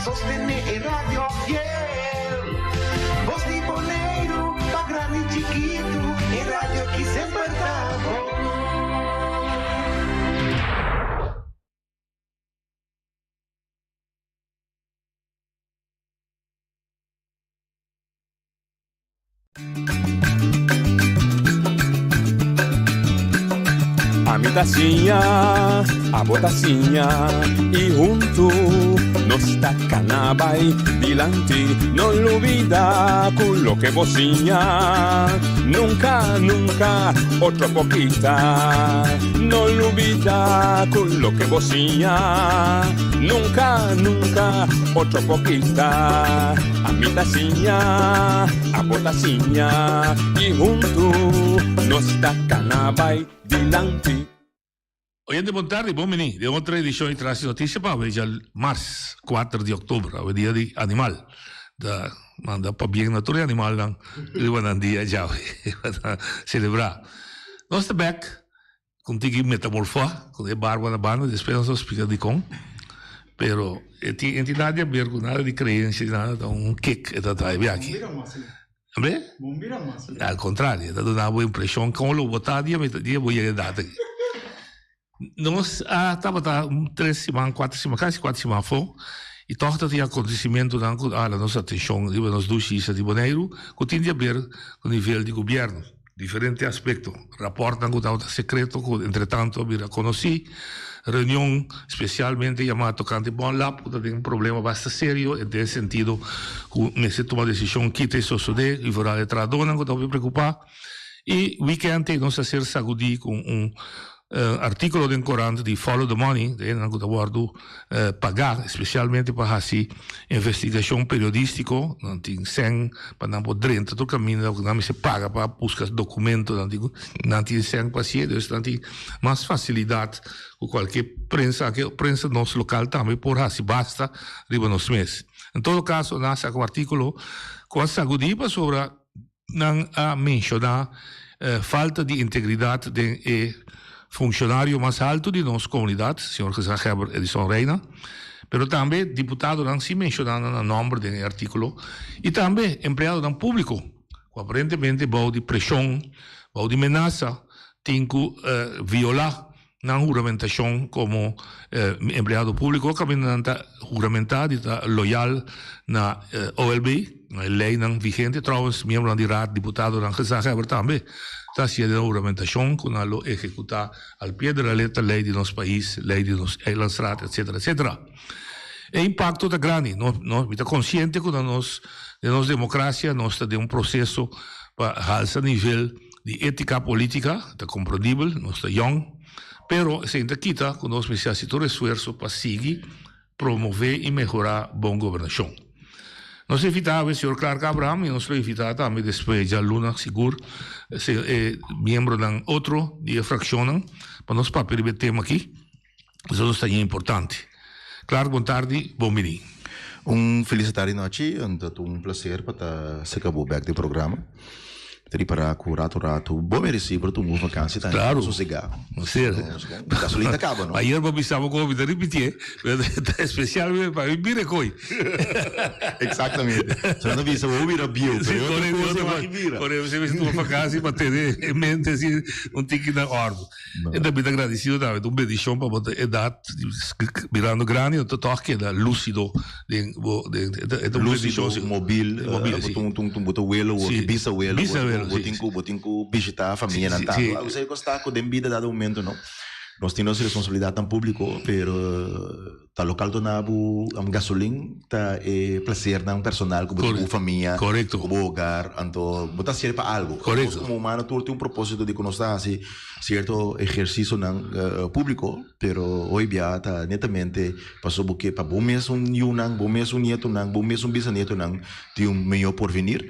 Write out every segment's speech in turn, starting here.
sostener Radio Fiel. Voz de Boneiro, pa grande e chiquito, e rádio que sempre tá bom. A mitacinha, a botacinha, e junto nos tacanabai dilante, non olvida quello che vocinha, nunca, nunca, otra poquita, non olvida quello che vocinha, nunca, nunca, otra poquita, a mitacinha, a botacinha, e junto nos tacanabai dilante. Oyente, buon tardi, buon menì. De otra edición de Tras Noticias para ver el marzo 4 de octubre, el día de animal. Da manda para bien natural animal dan un día ya celebrar. Nós está back contigo metamorfoa, com a barba na banda, depois nós explica de com. Pero entidade ver com nada de crença, nada, um kick e tá aqui. Bem? Al contrário, está dando uma impressão com o botar dia vou ir dar aqui. Nós estava 3 semanas, 4 semanas, quase 4 semanas fora, e torta de acontecimento da nossa atenção, nos justiça de Boneiro, que tinha a ver com o nível de governo, diferente aspecto. Rapporto que estava secreto, que entretanto eu conheci, reunião especialmente chamada tocante bom lá, porque tem problema bastante sério, e nesse sentido, nesse toma decisão que te sucede, e verá letra dona, que estava preocupado, e weekend nós fazer sagudi com articolo del Corano di Follow the Money, che guardo pagare specialmente per questa investigazione periodistica, non ti sen per non poter tutto cammino, non si paga per buscare documento, non ti sen paziente, non ti más facilità con qualche prensa, che prensa nostro locale também por si basta arriva nos mesi. In todo caso, nasce un articolo con sagudipa sobre non a menzionare falta di integrità de funcionário mais alto de nossa comunidade, senhor Heber Edison Reina, pero também deputado não se mencionando no nome do artigo, e também empregado não público, que aparentemente vai de pressão, vai de ameaça, tem que violar na juramentação como empregado público, que está juramentado e está loyal na OLB, na lei não vigente, trouwens, membro da RAD, deputado não Heber também. Está sendo uma juramentação que nós executamos ao pé da letra lei de nosso país, lei de nosso Eilandsraad, etc., etc. O impacto é grande. Nós estamos conscientes que na nossa democracia nós temos processo para alçar nível de ética política, está compreendível, nós estamos young, pero se quita que nós precisamos fazer esforço para seguir, promover e melhorar a boa governação. Nós invitamos o senhor Clark Abraham e nós invitamos também depois de Luna Sigur, membro de outro de fração, para nós papel de tema aqui. Isso está importante. Clark, boa tarde, bom menino. Felicitário noite, um prazer para se acabar back do programa. Teri para curar rato, bom merecido para tu uma vacância, tá? Claro. Sossegado. Sim. Gasolina acaba, não? Ayer eu pensava que eu ia repetir, especialmente para mim, vira coi. Exatamente. Você não visa, vou virar bio, pero por isso você uma vacância para ter em mente assim, tique na ordem. E também agradecido também, um bendição para botar edad, virando grande, eu toque da lúcido, lúcido, móvel, botar o elo, bisa o elo. Botinco visitar a família natal. Você gosta com a vida dado momento, não? Nós temos responsabilidade tam público, pero tá local do nabo gasolina tá prazer na personal com a família, com o hogar, então botar serve para algo. Correto. Como humano tu tem propósito de conosco assim certo exercício não público, pero hoje dia tá netamente passou porque para bom mês bom mês nieto bom mês bisneto tem melhor porvenir.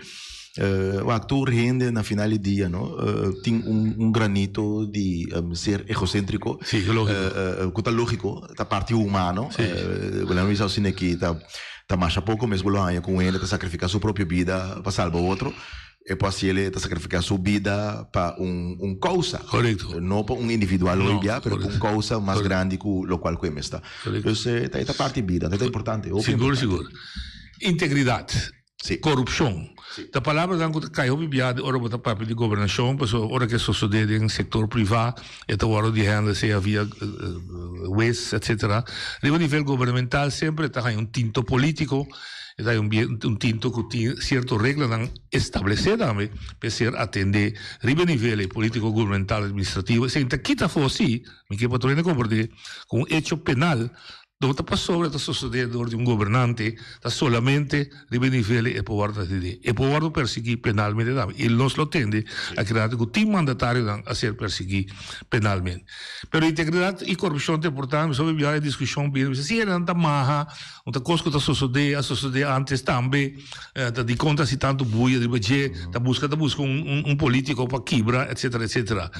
O actor rende na final do dia, não? Tem granito de ser egocêntrico, sim, lógico, lógico, da parte humana. Não é assim que tá mais a pouco, mas com ele, tá sacrificar sua própria vida para salvar o outro. é possível sacrificar sua vida para causa. Correto. Não para individual, Não, mas para causa mais grande que o local que está. Então, é parte da vida, é importante. Seguro. Integridade. Sim. Corrupção. A palavra que caiu bibiada, ora botar papel de governação, ora que isso sucede em setor privado, é hora de renda, se havia waste, etc. A nível governamental sempre está tinto político, está tinto que tem certas regras estabelecidas também, para ser atender a nível político, governamental, administrativo. Se a quita fosse, me que patrulha comportar com hecho penal, não está sobre a sociedade de governante, está solamente a nível e poder decidir. E poder perseguir penalmente. Ele não lo tende a criar que o time mandatário a ser perseguido penalmente. Mas integridade e corrupção é importante, sobre a discussão, se era tanta marra, uma coisa que a sociedade antes também, está de conta se tanto buia, está busca político para quebrar, etc.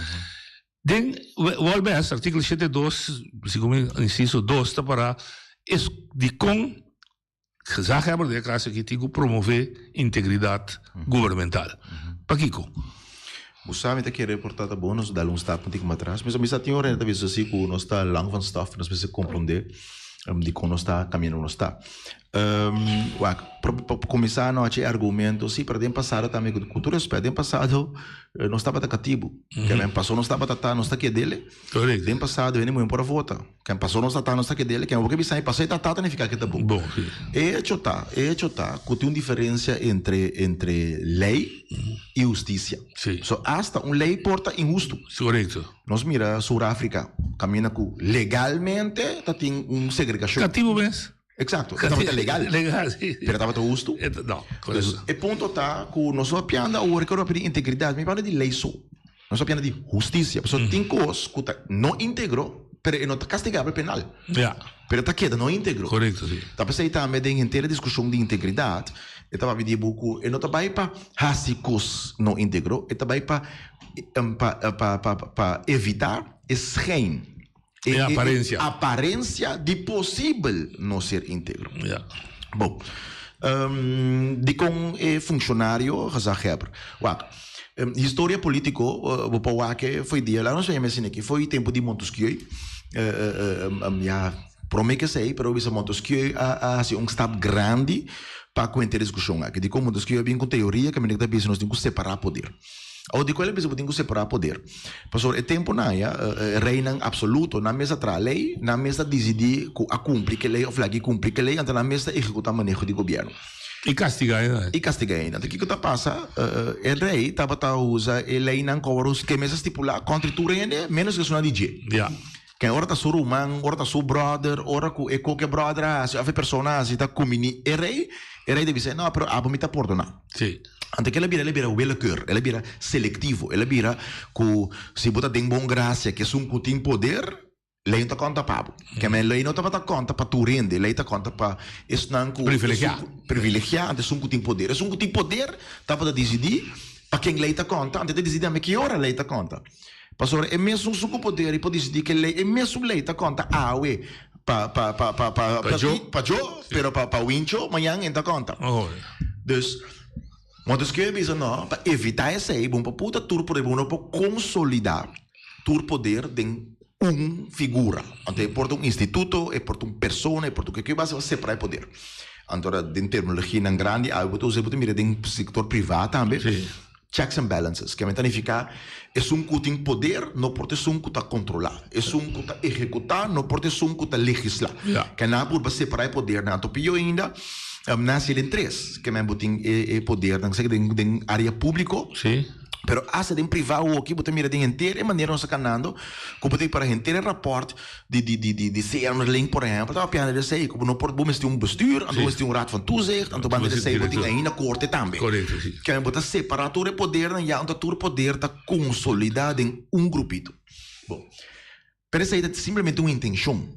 Den Walbers, artigo 72, segundo inciso 2, está para de com gezag hebben de classe que tem que promover integridade governamental. Paquico. O Sami está querendo reportar bom, nós dá stap um pouco atrás, mas a missa tem hora talvez assim que nós está lang van staf, nós precisamos compreender de como nós está caminhando nós está. Para começar a ter argumentos, sim, para dentro passado também com todo respeito, dentro passado não estava cativo, que nem passou não estava não está aqui dele, dentro passado ele muito para votar, quem passou não está aqui dele, quem o que bisa passou está nem ficar aqui tá bom. É chota, que tem uma diferença entre lei e justiça. So hasta uma lei porta injusto. Correto. Nós mira Sudáfrica, caminha com legalmente tem segregação. Cativo mesmo. Exato, estava legal. Legal, sim. Pero estava justo. Não, correto. E ponto está que nós só pianda o recordo de integridade, me fala de lei só. Nós só pianda de justiça. Pessoa tem coisas que não integrou, pero não está castigável penal. Pero está queda, não integrou. Correto, sim. Tá pensei também em inteira discussão de integridade. Eu estava pedindo buco, e não está bem para hasicos não integrou, e está bem para evitar esquema. A aparência de possível não ser íntegro. Bom, de com funcionário, história política, foi dia lá, não sei se que foi tempo de Montesquieu, promete que sei, pero isso Montesquieu a step grande para conhecer a discussão aqui. De como Montesquieu vem com teoria que a menina nós temos que separar poder. Ou de qual é que tem que separar poder? Pastor, é tempo na reina absoluto na mesa tra lei, na mesa decidir a cumprir que lei ou flag cumprir que lei, então na mesa executar manejo de governo. E castigar ainda. E castigar ainda. O que está passa? O rei estava a usar a lei não cobros que mesa estipular contra tu reine menos que uma DJ. Quem ora está seu irmão, ora está seu brother, ora é qualquer brother, a pessoa está comini o rei deve dizer não, pero a me está perdonando. Sim. Ante que ela vira welcome, ela vira seletivo, ela vira que se bota tem bom graça, que um tem poder, lei não está conta para. Que a lei não está conta para tu rende, lei está conta para isso não privilegiar, ante um tem poder. Se um tem poder, está para decidir para quem lei está conta, ante de decidir a que hora lei está conta. Pastor, é mesmo um poder e pode decidir que lei é mesmo lei está conta. Ué, para eu, pero para o incho, amanhã está conta. Dus Montesquieu diz não, para evitar isso aí, para puta tur poder, para consolidar tur poder de figura. Então, é por instituto, é por pessoa, é por que vai separar poder. Então, em terminologia não grande, você pode mirar em setor privado também. Checks and balances, que significa é que tem poder, não pode ser que está controlar. É que está executar, não pode ser que está legislar. Que não pode separar poder, não. Então, eu ainda nasce em três, que me botem poder na área pública, pero hasta em privado aqui botem mira de inteira maneira nós canando, como botem para inteira rapport de ser um link por exemplo, estava piano de sei, como não pode bom ter bestuur, então ter raad van toezicht, então banda de sei botem aí na corte também. Que me botar separar todo poder na já, então todo poder está consolidado em grupito. Bom, pero isso aí é simplesmente uma intenção.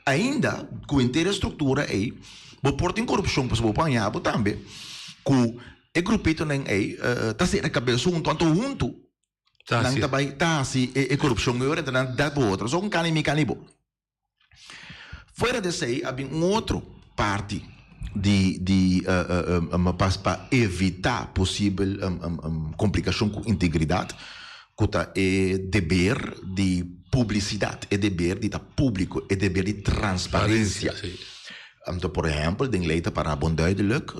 Ainda com inteira estrutura aí bo porta em corrupção para o apanhar também que o grupito nem tá se a cabeça tanto junto não tá bem tá se é corrupção agora tá dá para outro só cani bo fora desse aí havia outro parte para evitar possível complicação com integridade, é dever de publicidade, é dever de público, é dever de transparência. Então, por exemplo, de lei para bom duidelijk,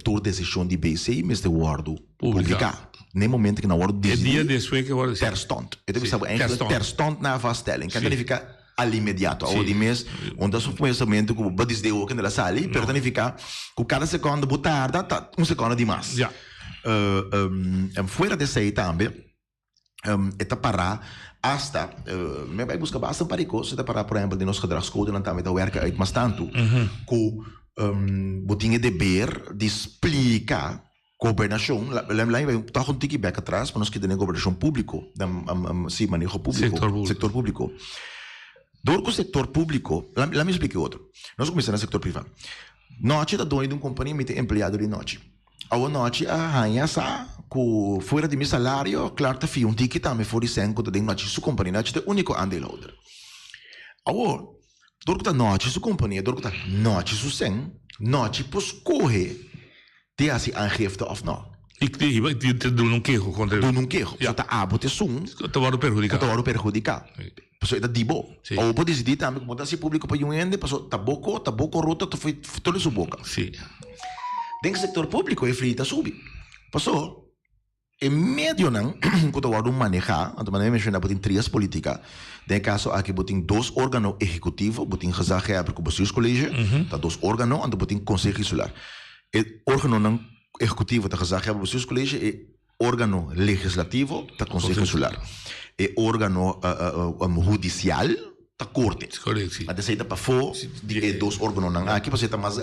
toda decisão de BC, mas de worden publicar. Nem momento que na hora de dia depois que wordt terstond. Então, você sabe, terstond na vaststelling. Kan significa al imediato. Ou de mês, onde o pensamento que o diz de o que na sala, pero significa que cada segundo botar tá segundo de mais. Fora desse aí também, é parar hasta me vai buscar bastante paricos, é parar por exemplo de nosso gedragscode não também da werken uit mas tanto que botinha dever de explicar governação, lá vai tá um tique back atrás para nós que tem governação público, sim, manejo público, setor público. Dor com o setor público, lá me explique outro. Nós começamos no setor privado. Noite da dona de uma companhia me tem empregado de noite. A noite a rainha sa que fora de meu salário, claro, tá fio um ticket também fora de 100 que tem noite sua companhia, noite é único andeelhouder. Agora, dor que tá noite sua companhia, dor que tá noite sua 100, noite pos corre te assim aangifte of não. Ik doe um queijo contra ele. Doe um queijo. Zo tá abo te sum. Te worden perjudicar. Te worden perjudicar. Pessoa é da dibo. Ou pode decidir também que botar se público para um ende, pessoa tá boco rota, tu foi toda sua boca. Sim. Dentro do setor público é frita subir. Pessoa em meio não, quando o órgão manejar, então maneira mencionar botin três políticas. Tem caso aqui botin dois órgãos executivos, botin gezag hebben com bestuurs college, tá dois órgãos, então botin conselho insular. O órgão não executivo da gezag hebben bestuurs college é órgão legislativo da conselho insular. É órgão judicial da corte. Correto. Mas essa para fora de dois órgãos não. Aqui você tá mais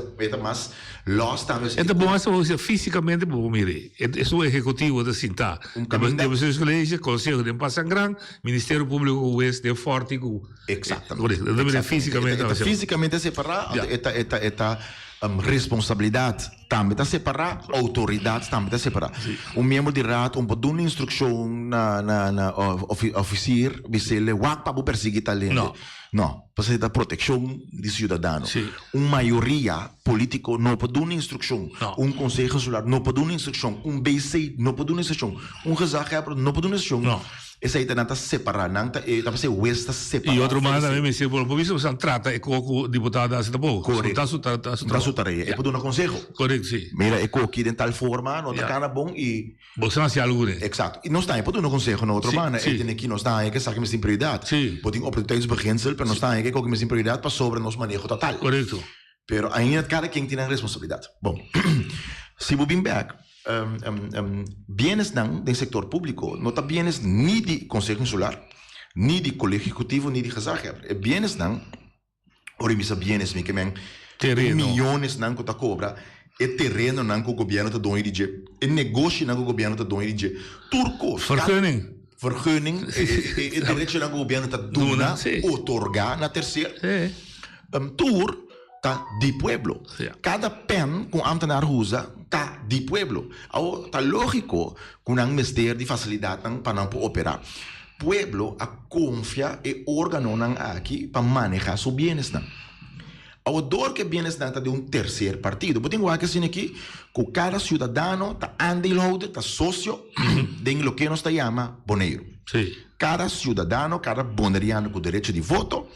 lost também. É bom essa fisicamente bom mire. É o executivo da cinta. De vocês colégio, conselho de Passangrang, Ministério Público Oeste de Forte. Exatamente. Fisicamente é separado. Responsabilidade também está separada, autoridade também está separada. Membro de rato, pode dar uma instrução na oficial, se ele vai para perseguir talento. Não, para dar proteção de cidadão. Maioria político não pode dar uma instrução. Conselho consular não pode dar uma instrução. BC não pode dar uma instrução. Gezag não pode dar uma instrução. Essa aí está separada, não está ser West separado. E outro mais também me disse, por isso você trata é com o deputado da cidade boa. Correto. Está sua tarefa. É para dar um conselho. Correto, sim. Mira, é que de tal forma, não está cara bom e você não se algo. Exato. E não está aí para dar um conselho na outra maneira. É tem aqui não está aí que sabe que me prioridade. Sim. Pode oportunidades para não está aí que me prioridade para sobre nosso manejo total. Correto. Pero ainda cada quem tem a responsabilidade. Bom, se vou bem back. Bienes não do setor público não está bienes nem de conselho insular, nem de colégio executivo, nem de gezag. É bienes não, ora misa bienes me que milhões não que está cobra, é terreno não que o governo está doando de, é negócio não que o governo está doando de, turcos. Vergunning, é direito não que o governo está doando, otorgar na terceira. Tour tá de pueblo. Cada pen com ambtenaar usa tá de pueblo. Tá lógico que não mistério de facilidade para não operar. Pueblo a confia e órgão não aqui para manejar seus bienes não. A dor que bienes não tá de terceiro partido. Porque tem que assim aqui que cada cidadão tá andeelhouder, tá sócio de lo que nós chama boneiro. Cada cidadão, cada boneriano com direito de voto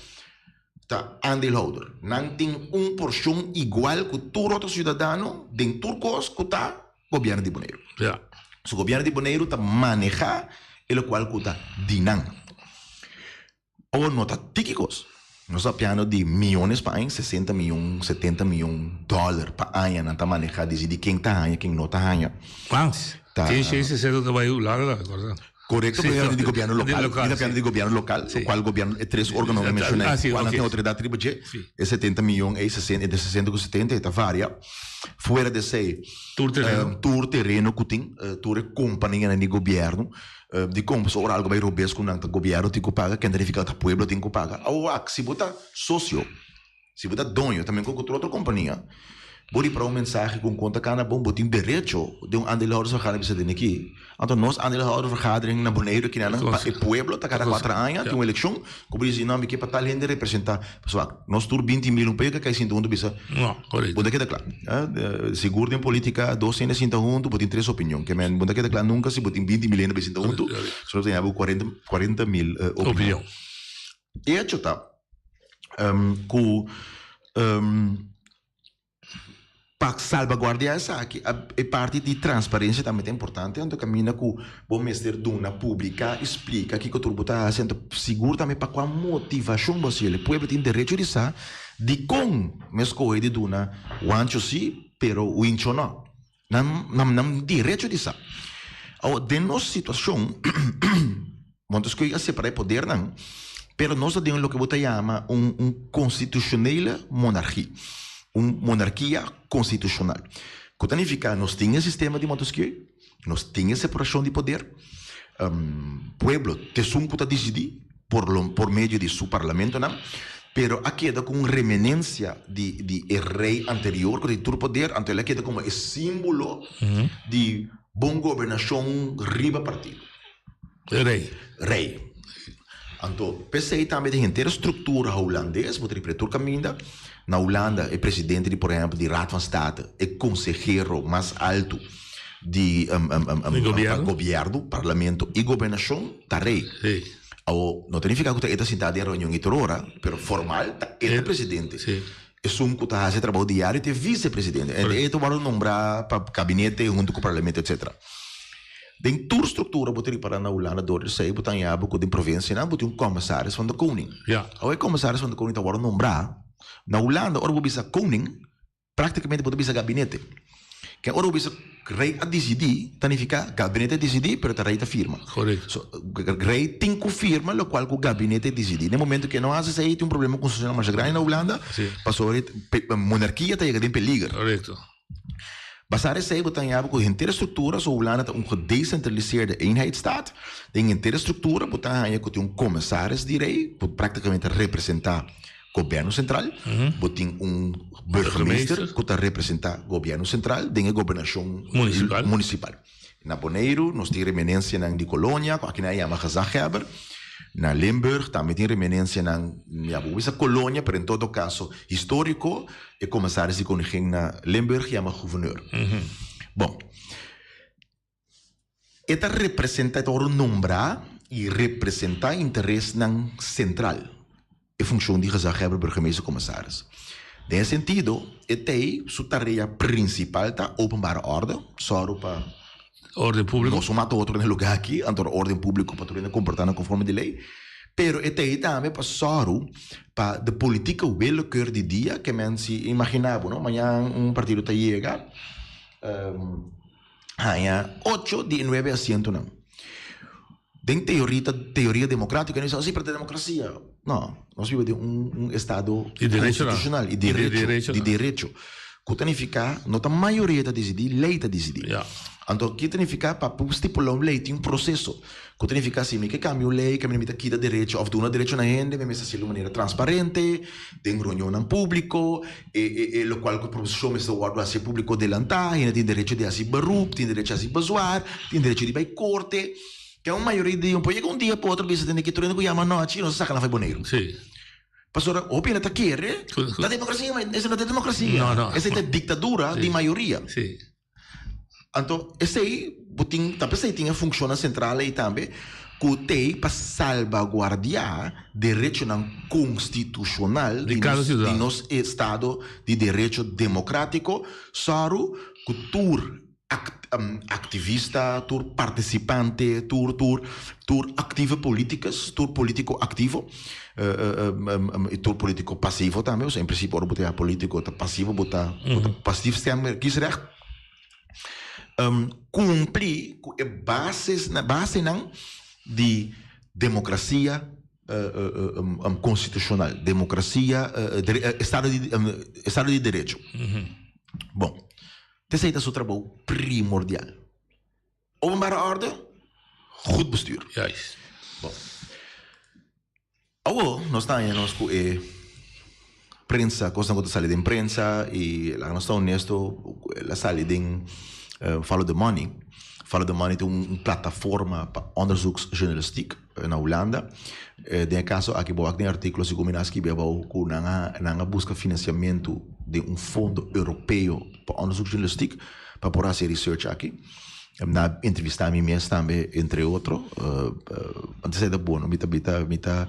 tá andeelhouder. Não tem porção igual que todo outro cidadão de turcos que tá governo de Bonaire. O governo de Bonaire tá manejar o qual que tá dinam. Ou não tá típicos. Nós estamos de milhões para ano, 60 milhões, 70 milhões de dólares para ano, não tá manejar, decidir quem tá ganha, quem não tá ganha. Quantos? Tem 60 trabalho lá, Correto, porque de governo local. Depende de governo local, o qual governo é três órgãos que mencionei. Quando tem autoridade tributária, é 70 milhões, é 60, de 60 com 70, está varia. Fora desse tour terreno que tem, tour companhia de governo, de como se algo vai roubar com o governo tem que pagar, quem verifica o pueblo tem que pagar. Ou se botar sócio, se botar dono, também com outra companhia. Bori para um mensagem com conta cana bom botin direito de aandeelhouder vergadering bisa dene aqui. Então nós aandeelhouder vergadering na Bonaire que na o pueblo tá cada 4 anos tem uma eleição, cobrir esse nome que para tal gente representar, pessoal. Nós tur 20 mil pega que sinto onde bisa. Não, correto. Bom daquela claro. Seguro em política 200 sinta junto, botin 3 opinião, que men bom daquela claro nunca se botin 20 mil ainda sinta junto, só tem abo 40 mil opinião. E é tá com para salvaguardar essa aqui, a parte de transparência também é importante. Então, caminha com o ministério duna pública, explica que o turbo está sendo seguro também para qual motivação você ele pode ter direito de saber de como mas coisa de duna wancho si, pero o incho não. Não direito de saber. De nossa situação, muitas coisas se para poder não, pero nós temos o que você chama constitucional monarquia. Monarquia constitucional. Que significa nós temos sistema de Montesquieu, nós temos separação de poder, pueblo te sumputa decidir por meio de seu parlamento, não? Pero aqui queda com remanência de rei anterior, que tem todo poder, então ele queda como símbolo de boa governação riba partido. Rei. Então, pensei também de inteira estrutura holandesa, vou ter o caminho. Na Holanda, o presidente, por exemplo, de Raad van State, é conselheiro mais alto de governo, parlamento e governação da rei. Não significa que ele está sentado em reunião e torora, mas formal, ele é presidente. É um que está fazendo trabalho diário e é vice-presidente. Ele vai nombrar para o gabinete junto com o parlamento, etc. Den toda estrutura botar para na Holanda door sei botar em abo com de província não botar commissaris van de koning. Ja. Ao commissaris van de koning tá worden nombrar na Holanda ora bisa koning praticamente botar bisa gabinete. Que ora bisa rei a decidir, significa gabinete decidir, pero a rei ta firma. Correto. So, rei tem que firma, lo qual o gabinete decidir. No momento que não há se tem problema constitucional mais grande na Holanda, passou a monarquia tá chegando em perigo. Correto. Basar is zij betekent hebben een inteire structuur, zo Holland een gedecentraliseerde eenheidsstaat. De inteire structuur betekent dat een commissaris die rei, dat praticamente representa governo central, betekent een burgemeester, dat representa governo central, de governação municipal. Na Bonaire, nós temos remanência na de Colônia, aqui na chama gezaghebber. Na Limburg, também tem remanência na essa colônia, mas em todo caso, histórico, é commissaris de koningin na Limburg, chama gouverneur. Bom, esta representa o nombrar e representa interesse na central. É função de gezaghebber, burgemeester, commissaris. Nesse sentido, é sua tarefa principal da openbare orde, só para Ordem público. Nós somos outro no lugar aqui, então ordem público para tudo comportando conforme de lei. Pero aí também para soru para de política o belo cor de dia que men se imaginava, não? Amanhã partido tá chega, 8 de 9 asiento não. Tem teoria democrática, não é assim para a democracia. Não, nós vivemos estado constitucional e direito. Que significa, não a maioria está decidir, lei está decidir. Então, o que significa, para estipular uma lei, tem processo. Que significa, assim, que cambia a lei, que me quita direito, ou dá direito na gente, me mete de maneira transparente, tem reunião em público, e o qual o professor me está guardando assim público delantar, e tem direito de assim barrup, tem direito de assim bazuar, tem direito de ir para corte, que é uma maioria de um dia para outro, você tem que ter que chamar noite, não se saca na vai boneiro. Sim. Pastor, opina tá querer? Da democracia, mas essa não é democracia. Não. Essa é ditadura de maioria. Sim. Então, esse aí, também tinha função central aí também, que tem para salvaguardar direito constitucional de nosso Estado de direito democrático, só que tur ativista, tur participante, tur ativo políticas, tur político ativo, tur político passivo também, em princípio, ora botar político passivo, botar passivo, que será cumprir a base de democracia constitucional, democracia, Estado de Direito. Bom, esse é o seu trabalho primordial. Openbare orde, goed bestuur. Juist. Bom, nós estamos com o prensa, cosa que sale de prensa e la nostra honesto, la sale de Follow the Money. Follow the Money tem plataforma para onderzoeksjournalistiek na Holanda. De caso aqui boa tem artículos e combinados que bebo com na busca financiamento de fundo europeu para onderzoeksjournalistiek para poder fazer research aqui. Na entrevista a mim mesmo também, entre outros. Antes de bom, mita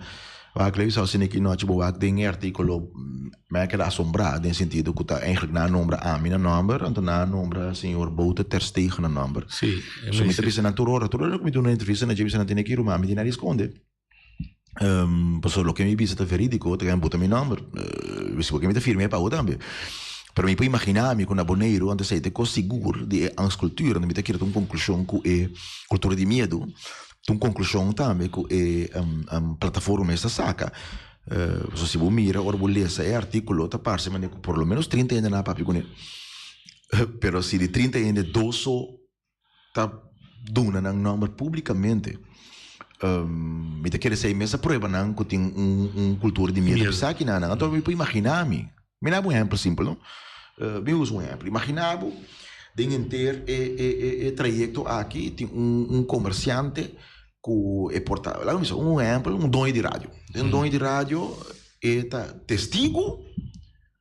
Waar zou zijn ik nooit bewaakt dingen artikelen, maar ik heb assombrado in sentido que tá eigenlijk na nombre a minha number, então na nombre senhor Bouter ter stegen na number. Sim. So me entrevista na Turora que me deu uma entrevista na James na tem aqui, mas me tinha esconde. Passou lo que me visita verídico, te ganho botar meu number. Visi porque me te firme para o também. Para mim, para imaginar-me com a Boneiro, antes de ter seguro de angstcultura, me te quero ter uma conclusão que é cultura de medo. Uma conclusão também que é plataforma essa saca. Se você mira, ora você lê esse artigo, tá parece mas por lo menos 30 ainda na papi com ele. Pero se de 30 ainda 12 tá dona nang número publicamente. Me te quer dizer essa prova não que tem cultura de medo. Sabe não? Então me pode imaginar-me. Me dá um exemplo simples, não? Me uso um exemplo. Imaginar-me de inteiro trajeto aqui tem comerciante que é portável. Lá um exemplo, dono de rádio. Dono de rádio é testigo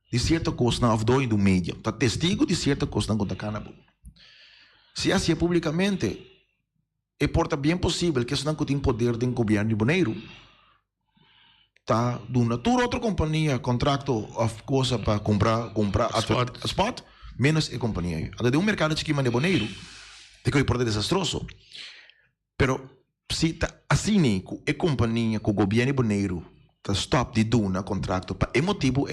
de certa coisa na dono do mídia. Tá testigo de certa coisa na conta cannabis. Se assim é publicamente, é porta bem possível que isso não tem poder de governo de Boneiro. Tá dando toda outra companhia contrato of coisa para comprar spot menos a companhia. Agora de mercado de de Boneiro, de que é desastroso. Pero se tá assim com a companhia com o governo de Boneiro tá stop de duna contrato para motivo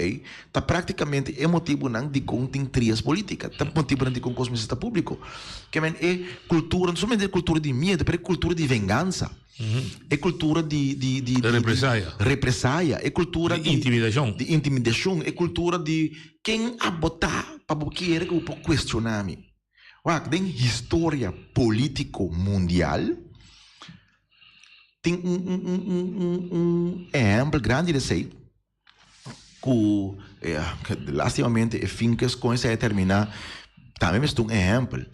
tá praticamente motivo não de contém trias política, tá motivo não de com cosmista público. Que é cultura, não somente cultura de medo, mas é cultura de vingança. É cultura de represália, é cultura de intimidação, é cultura de quem abotar para querer que eu possa questionar-me. Tem história político mundial, tem exemplo grande de sei que lastimamente é fincas com essa determinar também é um exemplo.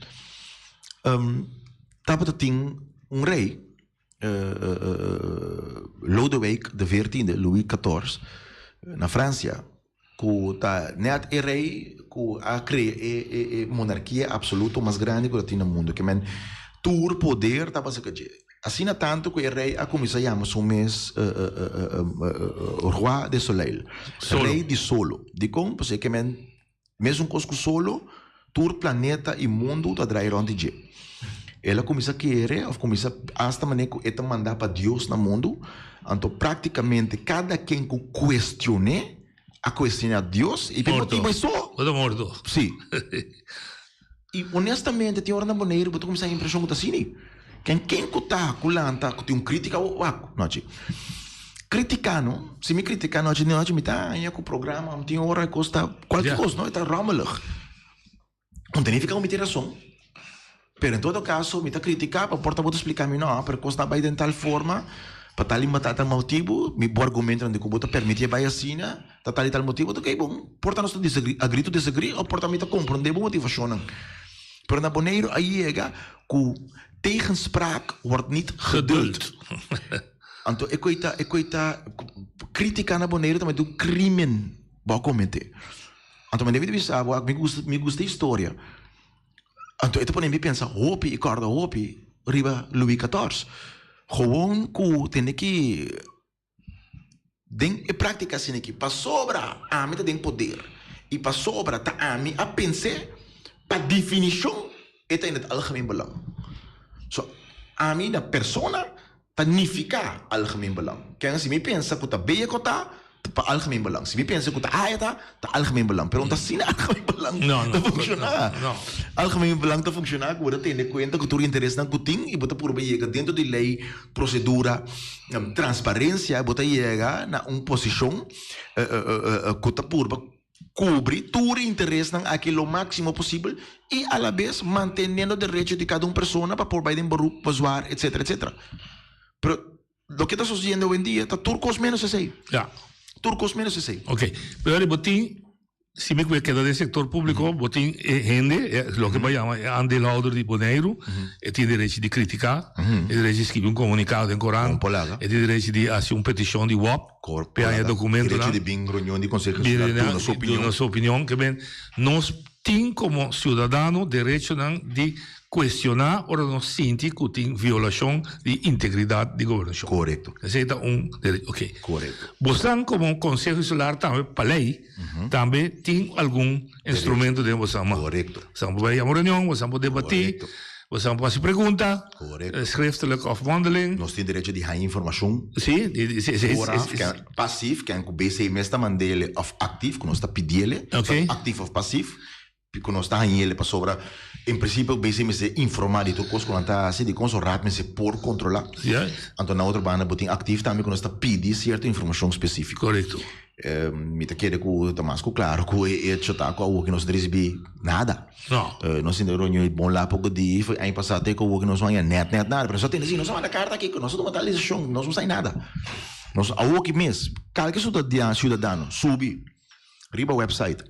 Tem rei Lodewijk XIV, Louis XIV, na França, que net é rei que a criar a monarquia absoluta mais grande que tem no mundo, que men tur poder estava se que assim tanto que o rei a começar a chamar o mês roi de soleil, rei de solo, de como porque que men mesmo com solo tur planeta e mundo tá drai ronde de ela começa a querer, ou começa hasta maneira que ela mandar para Deus no mundo, então praticamente cada quem que questione a questionar Deus e pelo motivo é só. Morto. Sim. E honestamente tem hora na Boneiro, eu começar a impressão que assim, quem que tá culanta, que tem crítica ou não criticando, se me criticar não me tá aí com o programa, tem hora que custa qualquer coisa, não, tá ramelig. Não tem nem ficar com razão. Pero em todo caso, me está criticando, para porta vou explicar-me não, porque costa vai de tal forma, para tal e tal motivo, me bom argumento onde como permitir vai assim, tá tal e tal motivo, ok, bom, porta nós agree to disagree, ou porta me está compreender boa motivação. Pero na Boneiro aí chega que tegenspraak wordt niet geduld. Então, ik critica na Boneiro também do crime, vou cometer. Então, me deve dizer, me gusta a história. Então, eu também pensa, hopi e corda hopi, riba Louis XIV. Gewoon que tem que den e prática assim que para sobra a mim tem poder e para sobra tá a mim a pensar para definição é tem het algemeen belang. So a mim da persona tá nifica algemeen belang. Quem se me pensa que tá bem que tá para algemeen belang. Se me pensa que tá algemeen belang, pero tá sin algemeen belang. Não funciona. Algemeen belang tá funcionar, que você tem conta que tu interesse na kuting e você por bem dentro de lei, procedura, transparência, você chega na posição que tá por cobrir todo interesse naquilo máximo possível e a la vez mantendo o direito de cada pessoa para por bem beroep, bezwaar, etc. Pero lo que está sucediendo hoy en día está turcos menos así. Ja. Turcos menos sei. Ok, pero el botín, si me queda del sector público, botín gente, lo que llamamos andeelhouder di Bonaire, e tiene derecho di criticar, e derecho di scrivere un comunicato in Corán, e tiene derecho di fare una petizione di WAP, per il documento. Direito de bem reunião de conselho di de una sua opinione, che ben, nos tem como ciudadano derecho di questionar o non senti che tem violazione di integrità di governazione. Correcto. Aceita un derecho. Ok. Correcto. Você como Conselho Insular também, para lei, também tem algum instrumento de você. Correcto. Você pode ir a uma reunião, você pode debater, você pode fazer pergunta, schriftelijk of mondeling. Nós temos direito de receber informação. Sim, passief, que é o BC mesmo mandele of actief, que nós está pedindo, actief of passief, que nós está receber para sobra. Em princípio, o BC me se informar de tudo que está assim, de como so rápido me se por controlar. Então na outra banda, botem actief também que nós está pedindo certa informação específica. Correto. Me está querendo que o Damasco, claro, que é chutar com o que nós recebemos nada. Não. Nós temos reunião bom lá pouco dia, foi aí passado até com o que nós não net nada, mas só tem assim, nós vamos na carta aqui, nós não temos lição, nós não sai nada. Nós ao que mês, qualquer cidadão sube, riba website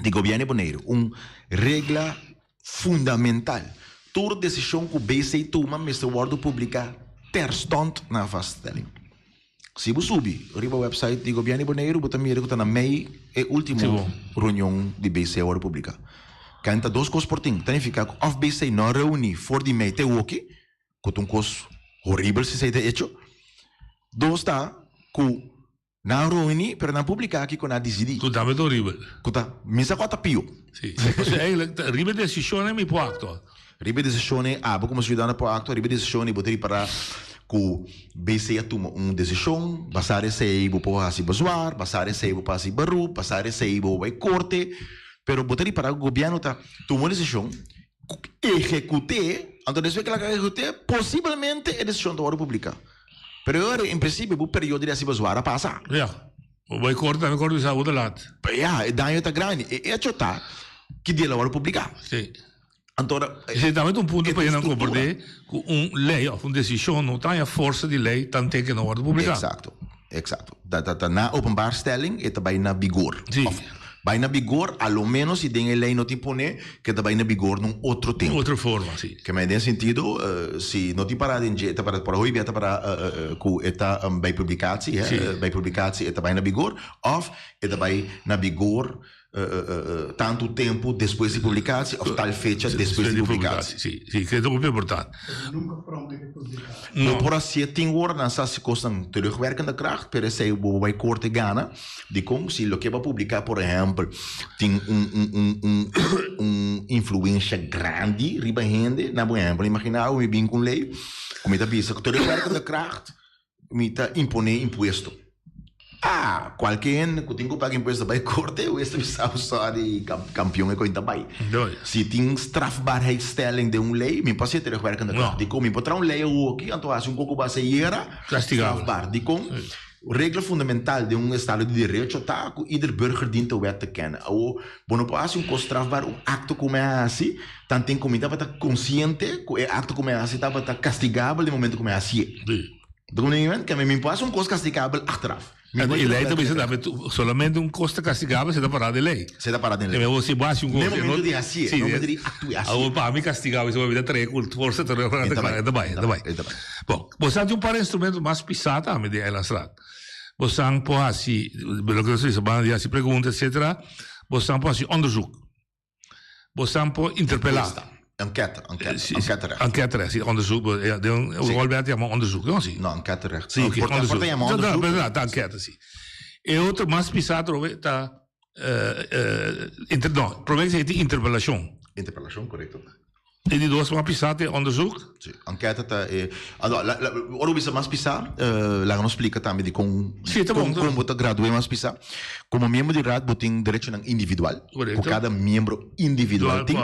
de governo Bonaire, regra fundamental. Toda decisão que o BC toma, Mr. Ward publica terstond na vaststelling. Se você subir, arriba o website do governo Bonaire, você mira que está na meia e última reunião de BC Ward publica. Canta duas coisas por ting. Significa que o BC não reúne for de meia te ok, que coisa horrível se seja hecho. Dois está que não reúne, mas não publica aqui que não decidi. Tu também é horrível. Que está, misa que está pio. Sim. Eigenlijk, arriba decisão é meu pacto. Ribe decisione, como cidadão para acto, ribe decisione, botei para que o BC toma uma decisão, passar esse aí, vou assim bazuar, passar esse aí, vou assim barru, passar esse aí, vou vai corte, pero botei para o governo tá tomou uma decisão, execute, então depois que ela execute, possivelmente é decisão da hora pública. Pero agora, em princípio, o período de assim bazuar passa. Vai corte, também corte essa outra lado. Daí tá grande, é chutar que dia a hora pública. Sim. Allora, esattamente un punto per non comprendere che lei o una decisione non ha forza di lei tant'è che non vuole pubblicare. Exacto. Na openbaarstelling è bijna vigor. Sì. Bijna vigor, almeno se tem lei non ti pone che è bijna vigor in un altro tempo. Un'altra forma, sì. Che mi nel sentido, se non ti parla in gente per oi biata per ku eta by publicatie, by publicatie eta bijna vigor of eta bijna vigor tanto tempo depois de publicar-se ou tal fecha depois de publicar-se. Sim, que é muito importante. Nunca promete publicar. Não. Por assim, tem hora nessa se costam terugwerkende kracht, per se o vai corte gana, de como se o que vai publicar, por exemplo, tem influência grande, riba gente, na por exemplo, imagina eu vim com lei, como está vista, que terugwerkende kracht, me está imponer imposto. Qualquer que tem que pagar imposto vai corte, eu estou só de campeão e coisa vai. Se tem strafbaarheidstelling de lei, me pode ter que ver de como me pode lei o que então assim pouco baseira strafbaar de como regra fundamental de estado de direito tá que ieder burger dient de wet te kennen. Ou não pode strafbaar acto como é assim, tanto tem como está consciente que acto como é assim está castigável no momento como é assim. Do momento que me pode coisa castigável achteraf. E lei também se dá solamente costa castigável se dá parado de lei. Se dá parado de lei. E você baixa coisa. No momento de assim, no momento de atuar. O para mim castigável se vai vida três força também vai. Bom, você tem par instrumento mais pisado a medida ela será. Você pode assim, pelo que você sabe, assim pergunta, etc. Você pode assim onderzoek. Você pode interpelar. Enquête, sim, onderzoek. O Albert chama onderzoek, não sim? Não, enquête. Sim, onderzoek. Verdade, enquête, sim. E outro mais pisado está não, provavelmente é interpelação. Interpelação, correto. E die dois mais pisado é onderzoek. Sim, enquête tá allora, ora bisa mais pisar, lá nos explica também de como botar graduar mais pisar. Como membro de RAD, botem direito individual. Com cada membro individual tem.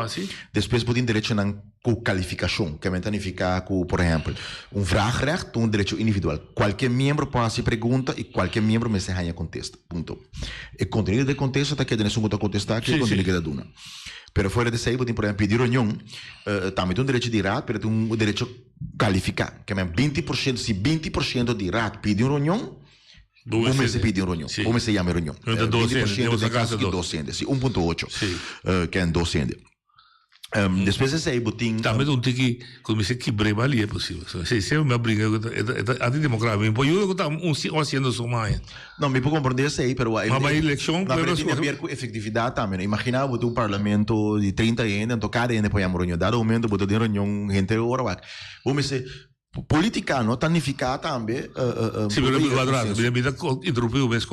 Depois botem direito na qualificação, que significa que, por exemplo, vraagrecht, direito individual. Qualquer membro pode se pergunta e qualquer membro me se ganha contesta. Ponto. E conteúdo de contesta está querendo se contestar que conteúdo que duna. Pero fora de aí, por exemplo, pedir reunião, também tem um direito de RAD, mas tem um direito a qualificar. Que é 20%, se 20% de RAD pedir reunião, Come se pede reunião. Sì. Come se chiama reunião. Então, 200, temos a casa do- 200, sim, 1.8. Sì. Que é 200. Depois esse aí botin. Também não tem que, como se quebrar ali é possível. Se eu me briga, a democracia, me põe eu que tá haciendo su mãe. Não, me puedo compreender esse aí, pero Mas a eleição, na pero verdade, tem a ver com efetividade também. Imagina, botar um parlamento de 30 anos, então cada ano põe a reunião. Dado momento, botar de reunião, gente, hora, vamos dizer, política, não, tanificar também. Sim, pero me quadrado, me interrompiu, mas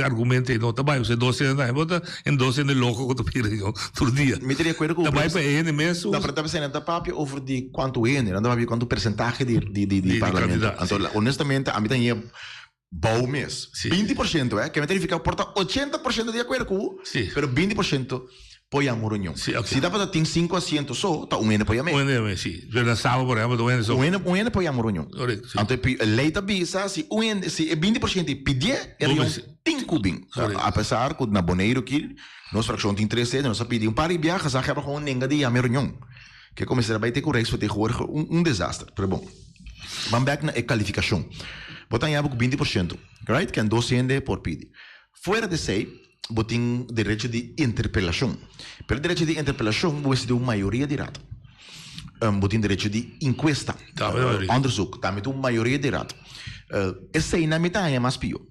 argumento não tá bem, você 12 anos, bota em 12 anos louco que tu pira todo dia. Me teria acordo com Tá bem para ele mesmo. Da verdade, você não está papo over de quanto é, não está quanto percentagem de parlamento. Então, honestamente, a mim tem bom mês. Sim. 20%, que me teria ficar porta 80% de acordo com, Sim. pero 20% põe a reunião. Sim, ok. Se dá para ter 5 assentos só, tá um ano põe a mim. Sim, já sábado, por exemplo, do ano só. Um ano põe a reunião. Correto, sim. Então, lei da bisa, se 20% pedir, ele Vamos, tem cubim. Correto. Apesar que na Boneiro que nós fração tem 3 anos, nós pedimos para ir viajar, já acaba com nenga de a reunião. Que começar a ter correto para ter um desastre. Pero bom, vamos back na qualificação. Botar em com 20%, right? Que é 200 por pedir. Fora de sei, botem direito de interpelação. Pelo direito de interpelação, você tem uma maioria de rato. Botem direito de encuesta. Tá, maioria. Onderzoek. Também tem uma maioria de rato. Esse aí na metade é mais pior.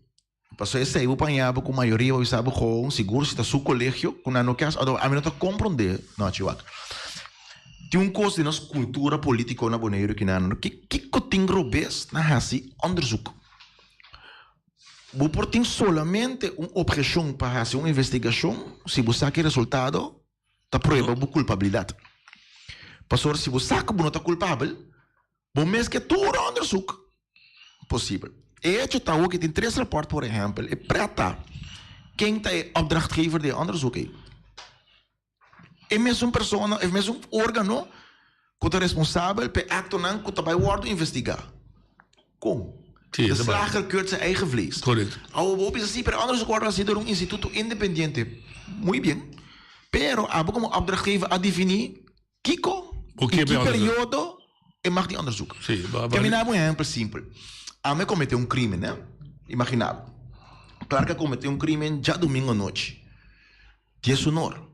Passou esse aí, o panhava com maioria, você sabe, com seguro, se está seu colégio, com a no caso, a mim não está compreender, não, chihuahua. Tem um curso de nossa cultura política na Boneiro que não, que tem robês na assim, onderzoek. Você tem solamente uma objeção para fazer uma investigação, se você sabe o resultado, está prova a culpabilidade. Pastor, se você sabe que não está culpável, você mesmo que tudo onderzoek. Possível. E hecho está ook, tem 3 rapporten, por exemplo, e prata. Quem está opdrachtgever de onderzoek aí? É mesmo pessoa, é mesmo órgão que é responsável pelo acto não que vai worden investigar. Como? Sim, De é slager keurt zijn eigen vlees. Correto. Ao assim, pero onderzoek wordt assim door instituto independiente. Muito bem. Pero há como opdrachtgever a definir Kiko, O que em é que onderzoek? período e mag die onderzoek. Sim, Que me dá um exemplo simples. A me cometeu um crime, né? Imaginava. Claro que cometeu um crime já domingo à noite. Dia sonoro.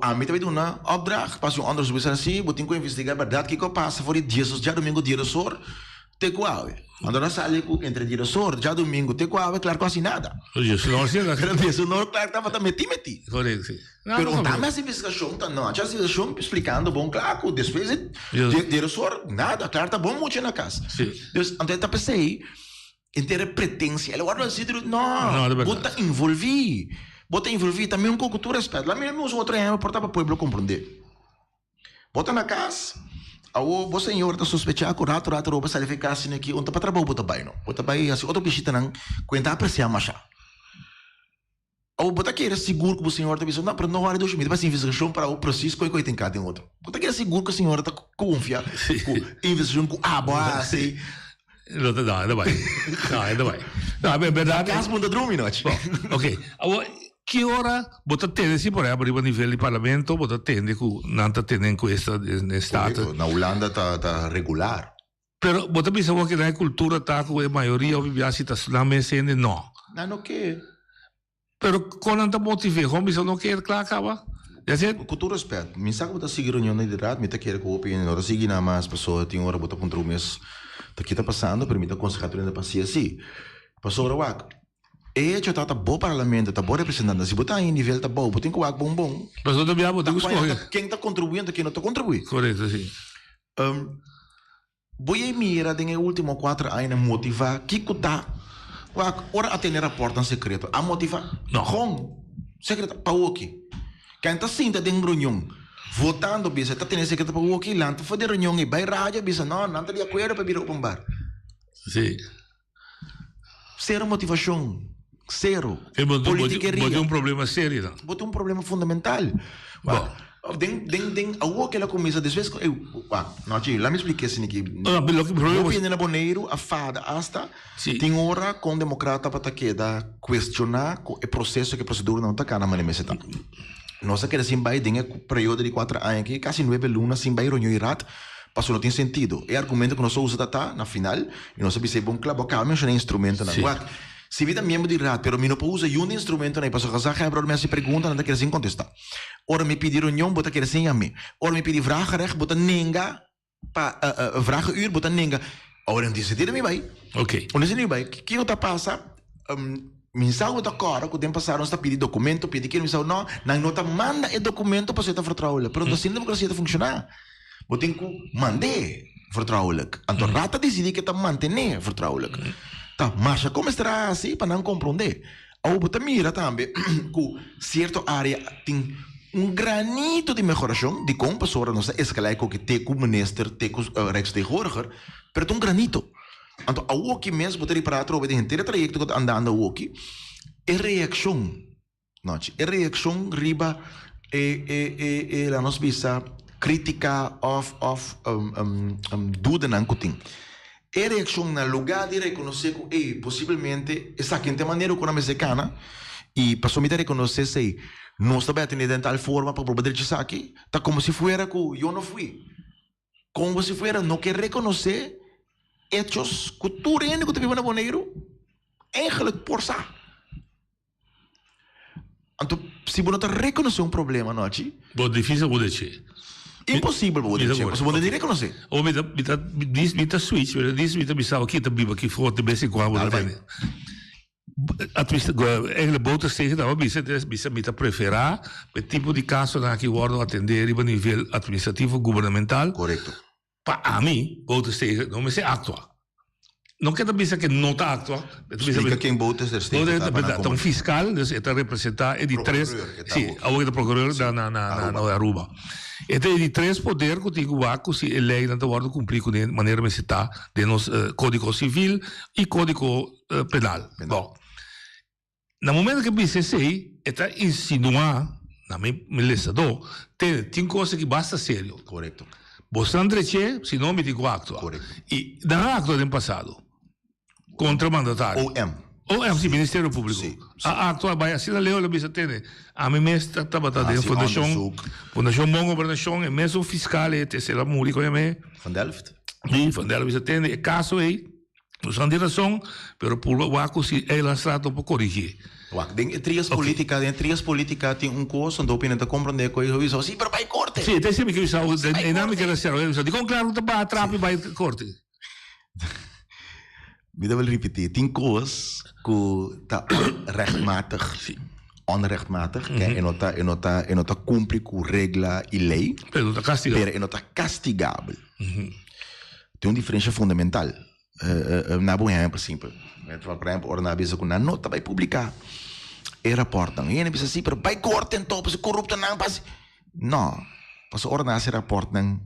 A mim também uma opdracht, passa um onderzoek assim, botem que investigar a verdade que passa for dia já domingo dia sonoro. Te qual? Andando sale entre dia sonoro, já domingo te qual, claro que assim nada. Isso não sei. Pero dia sonoro, claro que estava meti. Correto, sim. Pero não mais investigação, não, já investigação explicando bom, claro, que depois dia sonoro, nada, claro, tá bom muito na casa. Sim. Então, eu pensei, inteira pretensão, ele guarda assim, Não, é verdade. bota envolver também com cultura respeito. Lá mesmo os outros é para o povo compreender. Bota na casa, o senhor está suspeitado que o rato rouba se ele ficar assim aqui, onde para trabalhar bota bem, não. Bota bem, assim, outro bichita não, conta apreciar mais já. Ou bota que era seguro que o senhor está pensando, não, para não hora de 2000, vai ser investigação para o processo que tem cá tem outro. Bota que era seguro que o senhor está confiado, com investigação com assim. Não, ainda vai. Não, ainda vai. Não, é verdade. Caso muda dormir, não. Ok. Que hora você tem, se por exemplo, a nível de parlamento, você tem que não está tendo encuesta no estado. Na Holanda está regular. Pero você pensa que na cultura está com a maioria ou a situação na mesa não. Não que. Pero quando está motivado, como isso não quer claro acaba. Já sei. Com todo respeito, me sabe que seguir reunião de direto, me tá querendo que eu opine, não tá seguindo nada mais pessoa tem hora botar contra o mês. Tá aqui tá passando, permita aconselhar ainda passear assim. Passou o wak. E já tá bom parlamento, tá bom representante. Se botar em nível tá bom, botem com o wak bom. Mas eu também vou ter que escolher. Quem tá contribuindo, quem não tá contribuindo. Correto, sim. Vou mira den último 4 anos motivar que tá. Ora atender rapporto secreto. A motivar? Não. Com secreto para o que? Quem tá sinta den reunião. Votando, bisa, tá tendo secreto para o que lá, tá fazendo reunião e vai rádio, bisa, não tá de acordo para vir ao bar. Sim. Zero motivação. Zero. Botou problema sério, não? Botou problema fundamental. A aquela começa, desde que não, lá me expliquei assim aqui. Eu vim na Boneiro, a fada, hasta, tem hora com democrata para que da questionar o processo que a procedura não tá cá na maneira tá. Nossa, que assim vai, tem período de 4 anos aqui, quase 9 lunas, assim vai reunião irat, Passo não tem sentido. É argumento que nós usamos tá na final e nós sabemos bom claro, porque não é instrumento na guac. Se vida mesmo de rato, pero não usa um instrumento na passo casar, que abro minha pergunta, não quer sem contestar. Ora me pedir reunião, bota quer sem a mim. Ora me pedir vragen recht, bota ninga pa vragen uur, bota ninga. Ora não tem sentido me vai. Ok. Não sei nem vai. Que não tá passa mensagem da cara que tem passado está pedir documento, pedir que mensagem não tá manda o documento para você tá vertrouwelijk. Pero assim a democracia tá funcionar. Você tem que mandar vertrouwelijk. Então rata decide que tá manter vertrouwelijk. Tá, mas como estará assim para não compreender? Ou você mira também que certa área tem granito de melhoração de como pessoa não sei escalar que tem com minister, tem com Rijksvertegenwoordiger, pero tem granito. Então, a Woki mesmo, você para trás, de inteiro trajecto que está andando a Woki, é reação. Não, é reação riba a nossa visa crítica of dúvida não tem. É reação no lugar de reconhecer que possivelmente essa quinta maneira que não é cana e passou a me reconhecer se não está bem de tal forma para poder dizer aqui, tá como se fuera que eu não fui. Como se fuera não quer reconhecer hechos que tu rende que tu vive na Bonaire eigenlijk por ça. Então, se você não reconhecer problema, não é? Bom, difícil pode ser. Impossível pode ser, mas você não reconhecer. Ou me switch, me bisa aqui tá biba aqui fora de vez em quando. Eigenlijk botas tegen dat bisa me preferar o tipo de caso na que guardo atender a nível administrativo governamental. Correto. Para mim, botas tegen não me se actua. Não quer dizer que não está actua. Explica quem botas der steek. Então fiscal, dus está representar é de três, sim, o que procurador na Aruba. Este é de três poderes que digo que se a lei não guarda cumprir de maneira me está de nos código civil e código penal. Bom, no momento que você sei, está insinuar na minha legislador, tem coisa que basta sério. Correto. Você André, se não me digo actua. Correto. E da actua do passado. Contra mandatário. OM, sim, Ministério Público. Sim. A actua vai assim, a lei, ela bisa tem. A minha mestra estava dentro da Fundação Bom Governação, e mesmo fiscal, se ela morre com a minha. Van Delft? Sim, Van Delft bisa tem. E caso aí, não são direção, mas por o aco se ela trata para corrigir. Dentro de trias políticas tem coisa onde opinião está compreender que eu disse, sim, mas vai corte. Sim, tem sempre que usar a dinâmica da série. Eu digo, claro, que vai atrapalhar e vai corte. Me dá repetir, tem coisas que está rechtmatig, onrechtmatig, que não está cumpre com regra e lei, pero está castigado. Pero não está castigável. Tem uma diferença fundamental. Na boa exemplo, simples. Por exemplo, ora na vez que na nota vai publicar, e raportam. E ele diz assim, mas vai corte então, porque corrupto não passa. Não, porque ora na se raportam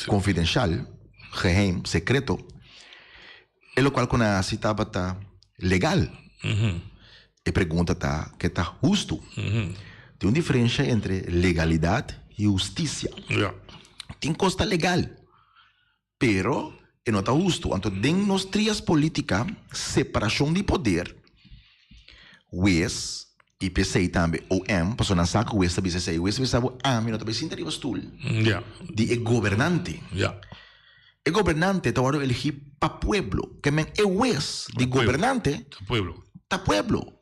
confidencial, geheim, secreto. E o qual quando se estava tá legal. E pergunta tá que tá justo. Tem uma diferença entre legalidade e justiça. Tem coisa legal, pero e não está justo. Então, dentro das trias políticas, separação de poder, UES, IPC também, OM, passou na saca, UES também se sei, UES pensava, não está bem sinta o stool. De governante. O governante está agora eleger para pueblo, que é UES, de governante, está pueblo.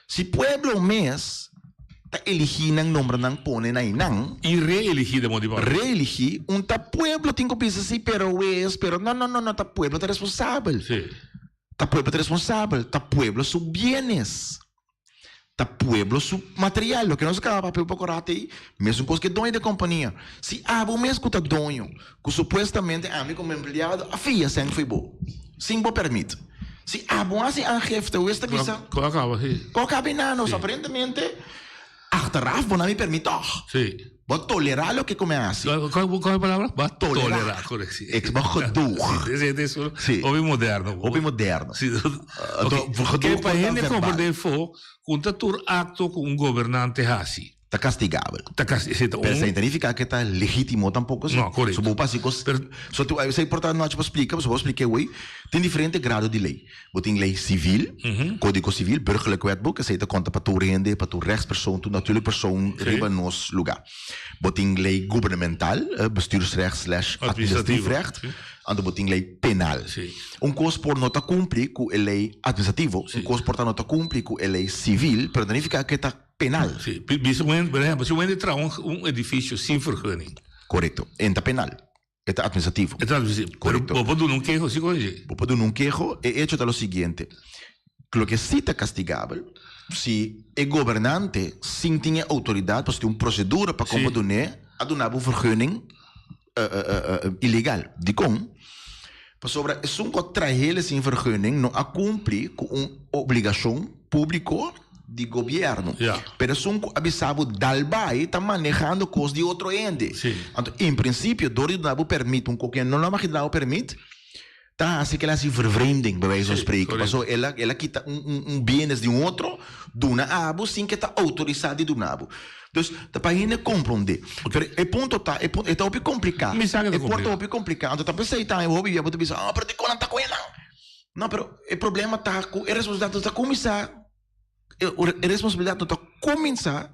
Se pueblo mês, está elegindo um nome, não põe aí, não. E reelegir de motivo. Reelegir, tá pueblo tem que pensar assim, pero não, tá pueblo está responsável. Sim. Tá pueblo está responsável, tá pueblo sus bienes. Tá pueblo su material, lo que não se acaba papel para corate aí, mesmo coisa que é dono da companhia. Se o mês que tá dono, que supostamente mim como empregado, a filha sempre foi boa. Sim, bom permite. Se bom assim, a jefe, o esta visa. Acaba, sim. Acaba não, aparentemente, achteraf, não me permite. Sim. Vou tolerar o que começa. Qual é a palavra? Vou tolerar. Correto. Vou reduzir. Sim. Houve moderno. Houve moderno. Sim. Que para ele compreender foi, quando tu acto com governante assim. está castigável. Então, Pero sem significa que está legítimo tampoco. Não, correto. So, básicos, so, é importante nós explicar, so, vou explicar hoje, tem diferente grado de lei. Você tem lei civil, código civil, burgerlijk wetboek, que aceita conta para tu rende, para tu rechtspersoon, tu natuurlijke persoon, riba nos lugar. Você tem lei governamental, bestuursrecht / administratief recht, en dan tem lei penal. Coisa por nota cumprir com a lei administrativo, coisa por nota cumprir com a lei civil, pero significa que está penal. Sim. Por exemplo, se você entrar edifício sem vergunning. Correto. Está penal. Está administrativo. Está administrativo. Correcto. Pero pode não quejo, se corrige. Pode não quejo, é hecho lo siguiente. Lo que sí está castigable, se o governante sim tinha autoridade, para ter uma procedura para como adonar uma vergunning ilegal. De como? Sobre é um contrato sem vergunning não a cumprir com uma obrigação pública de governo. Pero é um avisado dalbai está manejando coisas de outro ente. Então, em princípio, dori não permite qualquer não é mais que permite. Tá, assim que ela se vervreemding, bij wijze van spreken. Maar zo, ela quita bienes de outro, duna abo, sem que está autorizado de abo. Dus, da para gente compreender. Pero o ponto tá, tá op complicado. O ponto op complicado. Então, pensei, tá, eu vou viver, vou pensar, pero de quando tá com ela. Não, pero o problema tá com, a responsabilidade tá começar, a responsabilidade tá começar,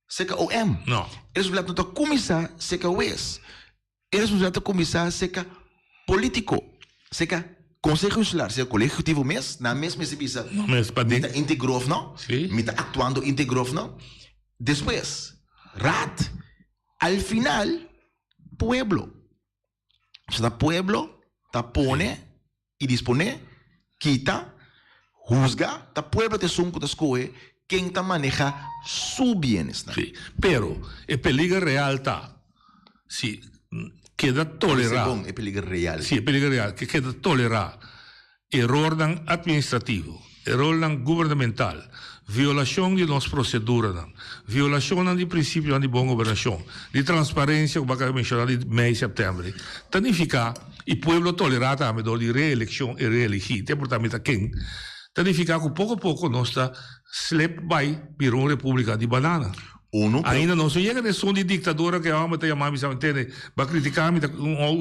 se que o M. Não. A responsabilidade tá começar, se que o S. A responsabilidade tá começar, se que político. Seca Conselho Consular, seja colégio executivo mês, na mesma se pisa. Mas para mita integrou não? Sim. Mita atuando integrou não? Depois, rat, al final, pueblo. Está pueblo, tá pone e dispone, quita, juzga, tá pueblo te sunco te escoe, quem tá maneja su bienes. Sim. Pero, o perigo real tá. Sim. Queda tolerar. É perigo real. Sim, é perigo real. Que queda tolerar erro administrativo, erro governamental, violação de nossas proceduras, violação de princípios de boa governação, de transparência, como eu mencionei, de mês de setembro. Significa, e o povo tolerar também de reeleição e reelegir, portanto, quem? Significa que pouco a pouco nós está slip by para uma república de banana. Ainda não chega de som de ditadura que a alma tem a mãe se entende, vai criticar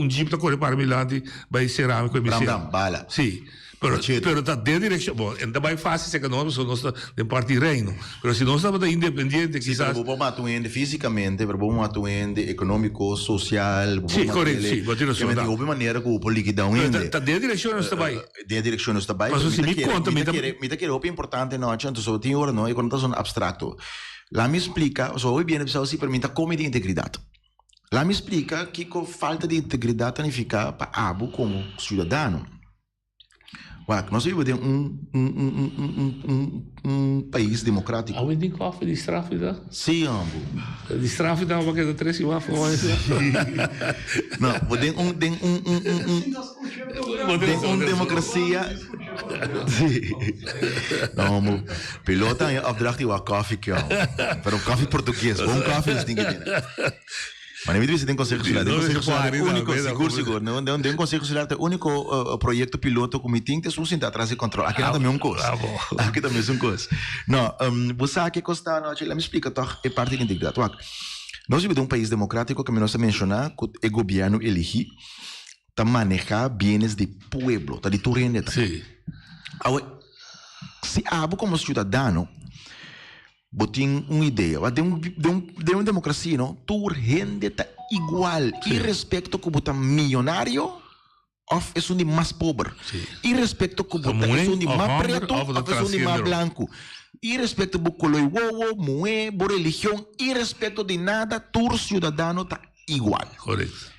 jeep tá correndo para milante, vai cerâmico e bala. Sim. Pero tá de direção, bom, ainda vai fácil se que nós de parte reino, pero se nós estamos independente, quizás vamos atuar fisicamente, vamos atuar econômico, social, sim, correto, sim, vou tirar isso. De alguma maneira que o político dá um tá de direção nós está vai. De direção nós está vai. Mas se me conta, me que é importante não, então só tem hora não, e quando tá abstrato. Lá me explica, hoje bem, pessoal, se permita como de integridade. Lá me explica que com falta de integridade significa para abo como cidadão. Nós vivemos um país democrático. Há de coffee de estráfida? Sim, ambo. De estráfida, uma coisa três e uma forma. Não, tem democracia. Não, ambo. Pilota é opdracht die wat koffie kan. Pero koffie português, bom koffie is ding gedin. Maar niet wist, tem Conselho Consular. Tem Conselho Consular único, seguro. Não tem Conselho Consular, tem único projeto piloto que tem que sustentar atrás de controle. Aqui também é um coisa. Aqui também é um coisa. Não, você aqui custa, não, me explica, toch, é parte da integridade. Nós vivemos um país democrático que nós mencionar que o governo elege para manejar bienes de pueblo, de terreno. Sim. Se abo como cidadão botem uma ideia, de uma democracia, não? Tu rende tá igual, e respeito que botar milionário, ou é um de mais pobre, e respeito que botar é um de mais preto, ou é um de mais branco, e respeito que coloi wowo, moe, por religião, e respeito de nada, tu cidadão tá igual. Correto.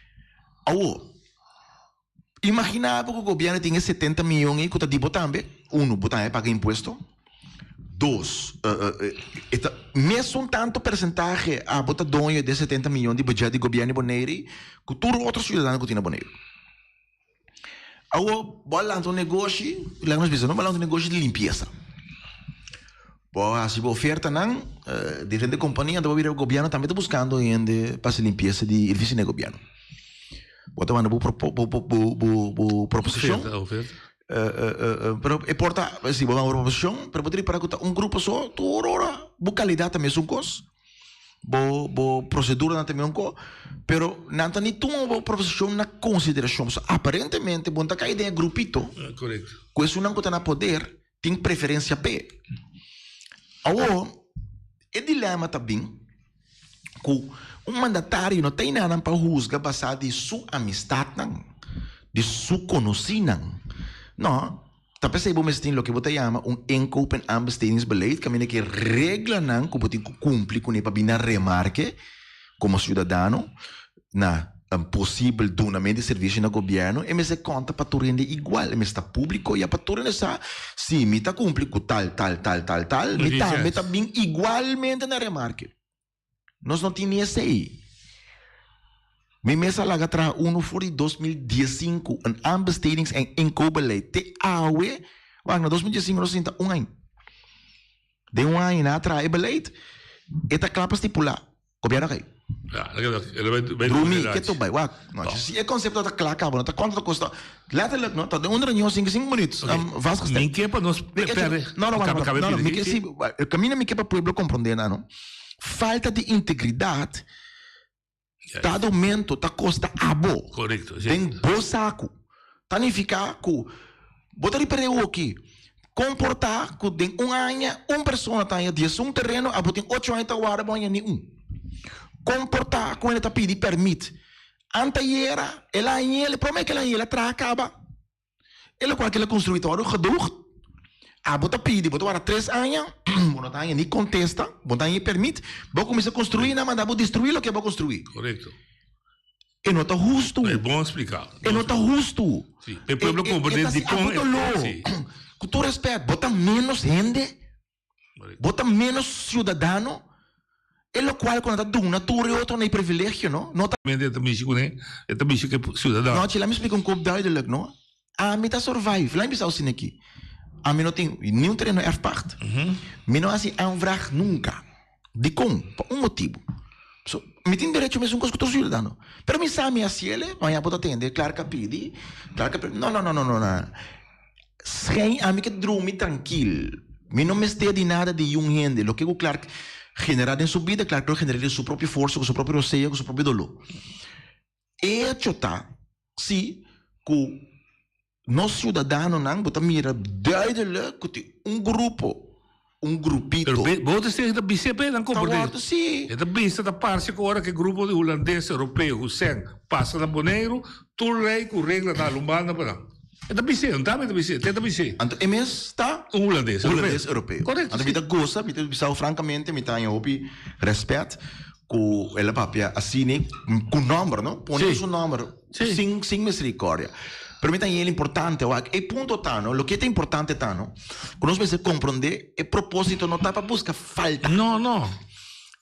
Imaginava que o governo tinha 70 milhões e que tá de botar também, botar paga imposto. Dois, mesmo tanto percentagem a bota donho de 70 milhões de budget de governo boneiro que todo outro cidadão que tem boneiro. Agora, balando um negócio, não balando um negócio de limpeza. Se a oferta não, diferente companhia, o governo também está buscando para a limpeza de edifício de governo. Bota uma proposição. Pero importa, se vamos a uma proposição, para poder para um grupo só, tu ora, boa qualidade também são coisas. bo procedura na também ko, pero nanta ni tuma profissão na consideração. So, aparentemente, bom tá ideia grupito. Correto. Questo não tá na poder, tem preferência P. Awo, é dilema também que mandatário não tem nada para juzgar basado de sua amistade, de sua conhecimento. Não. Tá pensando que você tem o que você chama inkoop en aanbestedingsbeleid, que regla não que você cumpre com para binar remarque como cidadão na possível donamento de serviço no governo e você conta para tu render igual, e está público e para tu render sa sim, me tá cumpre com tal, me tá bem igualmente na remarque. Nós não tínhamos esse aí. Mijn mensen lagen tra uno voor 2015 een aanbestedings- en inkoopbeleid. Te oude, waar na 2015 nós sinta ano. De ano na tra e beleid. Eta klapa stipula. Governo kay. Rumi, que tu vai, wak. Se é conceito da claca, não tá quanto custa. Letterlijk, não, tá de onder een 5 minutos. Vastgesteld. Nem que para nós Não, me que se caminha me que para pueblo compreender, não. Falta de integridade. Tá aumento, tá costa abo. Correto. Tem bo saco. Tá nem ficar com. Botar de perder aqui. Comportar com tem ano, pessoa tá aí, 10 terreno, a botar 8 anos tá guarda, banha nenhum. Comportar com ele tá pedir permite. Anteira, ele promete que ela acaba. Ele com aquele construtor, gedurcht. Ah, bota pede, bota agora 3 anos, bota tá aí, nem contesta, bota aí permite, vou começar a construir, não manda, vou destruir o que vou construir. Correto. E não tá justo. É bom explicar. E não tá justo. Sim. O povo compreende de como com todo respeito, bota menos gente, bota menos cidadão, e o qual quando tá dando na torre outro nem privilégio, não? Não tá. É também que cidadão. Não, te lá me explica pouco duidelijk, não? Ah, me tá survive, lá me está assim aqui. A mim não tem nenhum terreno erfpacht. Me não assim aanvraag nunca. De como? Por motivo. So, me tem direito mesmo com os outros cidadãos. Pero me sabe assim ele, mas pode atender, claro que pede, não. Sem a mim que dorme tranquilo. Me não me esteja de nada de um gente. Lo que o Clark generar em sua vida, claro que genera sua própria força, com seu próprio receio, com seu próprio dolor. E tá, sim, que nós cidadãos não botar mira duidelijk que grupito. Bota se da BCP não compreende. Sim. É da BCP da parte que agora que grupo de holandês europeu, o SEN, passa na Boneiro, tu rei com regra da Lumbana para. É da BCP, não tá? É da BCP, é da BCP. Então, MS está holandês europeu. Correto. Então, me dá gosta, me dá francamente, me dá respeito com ela papia assim, com número, não? Põe o número, sem misericórdia. Permitam ele importante, e ponto tá, não? O que é importante tá, não? Quando nós compreender, é propósito não tá para buscar falta. Não.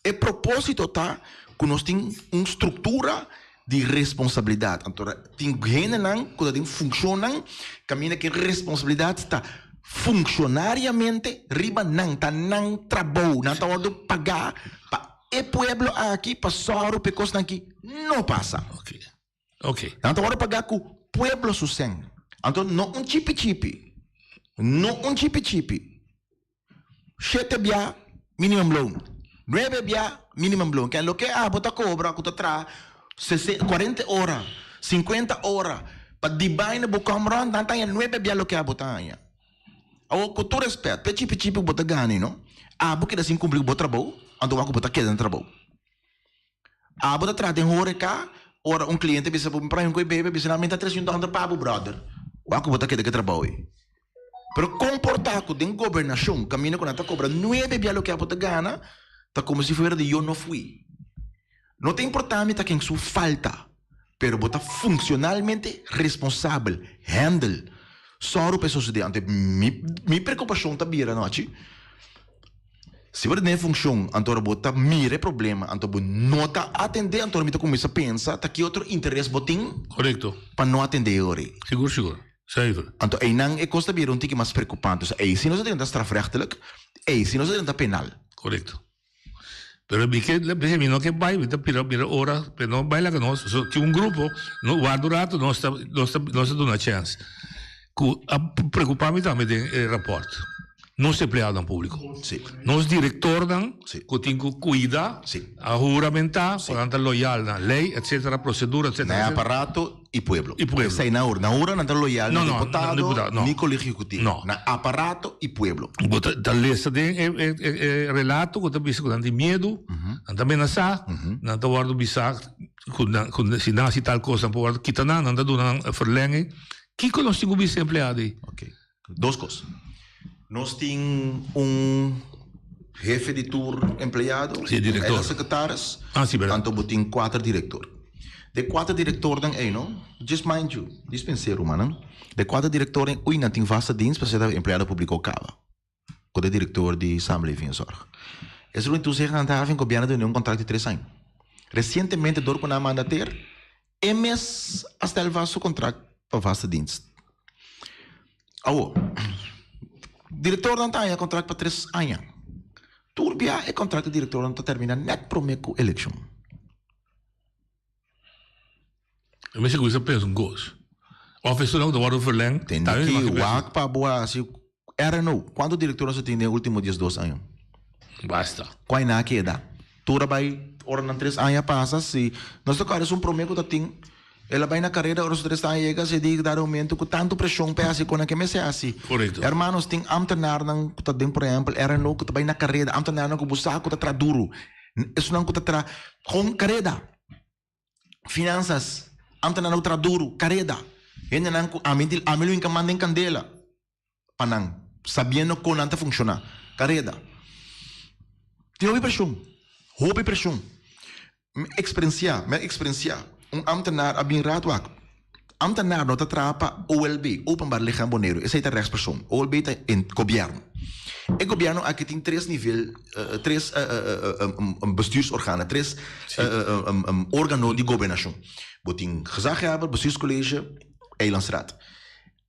É propósito tá, que nós temos uma estrutura de responsabilidade. Então, tem gente não, quando tem funciona, caminha que responsabilidade está funcionariamente, riba não, tá não trabalho, não tá hora de pagar, para o pueblo aqui, para só o pecos aqui, não passa. Ok. Não tá hora de pagar com pueblo susen. Então, não um chipi. Não um chipi. 7 bia, minimum loan. 9 bia, minimum loan. Que é o que bota cobra, que tá 40 horas, 50 horas, para debaixo na bocamran, não tem 9 bia o que bota aí. Com todo respeito, pe chipi bota gani, não? Porque assim cumprir o trabalho, então vai botar queda no trabalho. Bota trata em hora cá, ora cliente bisa para um bebê bisa na menta 300 para o brother. O que botar que trabalho. Pero comportar com den governação, caminho com ata cobra 9 bia o que bota gana, tá como se fosse de eu não fui. Não tem importância tá quem sua falta, pero bota funcionalmente responsável, handle. Só o pessoal de ante mi preocupação tá bira noite. Se você não funciona, então você mira o problema, então você não está atendendo, então você começa a pensar, tá que outro interesse você tem? Correto. Para não atender ele. Seguro. Então, aí não é costa vir um tique mais preocupante. Aí se nós temos strafrechtelijk, aí se nós temos penal. Correto. Pero não que vai, pira hora, pero não vai lá que nós, que um grupo, não guarda rato, nós dá uma chance. Preocupar-me também tem rapporto. Nós empleados público. Sim. Nós diretor dan, Sim. que tem que cuidar, Sim. a juramentar, portanto, loyal na lei, etc., procedura, etc. Na aparato e pueblo. E pueblo. Essa é na hora não está loyal Não, no não, deputado, no deputado, não. nem colégio executivo. Não. Na aparato e pueblo. Da lista de relato que também se tem medo, também não sabe, não está guardando bizarro, se não se tal coisa, não pode quitar nada, não está dando verlenging. Que nós temos empleado aí? Ok. Duas coisas. Nós temos jefe de tour empleado, Sim, diretor. secretários, Ah, sim, verdade. então temos 4 diretores. De 4 diretores, não? Just mind you, dispenseiro, mano. De 4 diretores, não tem vasta dienst, para ser empleado público cava. Quando é diretor de samenleving e zorg. Esse é o entusiasmo que o governo deu um contrato de 3 anos. Recentemente, door com a mandater, MS hasta o seu contrato para vasta dienst. Diretor não tem contrato para 3 anos. Turbia é contrato de diretor não termina net promeco election. Eu me seguro que você pensa um gosto. O professor não está verlenging. Tem que wak para boa assim. Era não. Quando o diretor não tem o último 2 anos. Basta. Qual na queda? Tura vai ordenar 3 anos passa se nós tocarmos promeco da tem. Ela vai na carreira, os 3 anos chega, se diga dar aumento com tanto pressão para assim, quando que me se assim. Correto. Hermanos, tem ambtenaar não que tá por exemplo, era não que vai na carreira, ambtenaar não que buscar que tá duro. Isso não que tá com carreira. Finanças, ambtenaar não tá duro, carreira. Ainda não a mim que mandem candela. Panang, sabendo como não funciona. Carreira. Tem houve pressão. Experienciar. Ambtenaar a bem rato wak. Ambtenaar não trapa OLB, Openbaar Lichaam Bonaire. Essa é a rechtspersoon. OLB está em governo. E governo aqui tem 3 níveis, 3 bestuursorganen, 3 órgãos de governação. Botin gezaghebber, bestuurscollege, eilandsraad.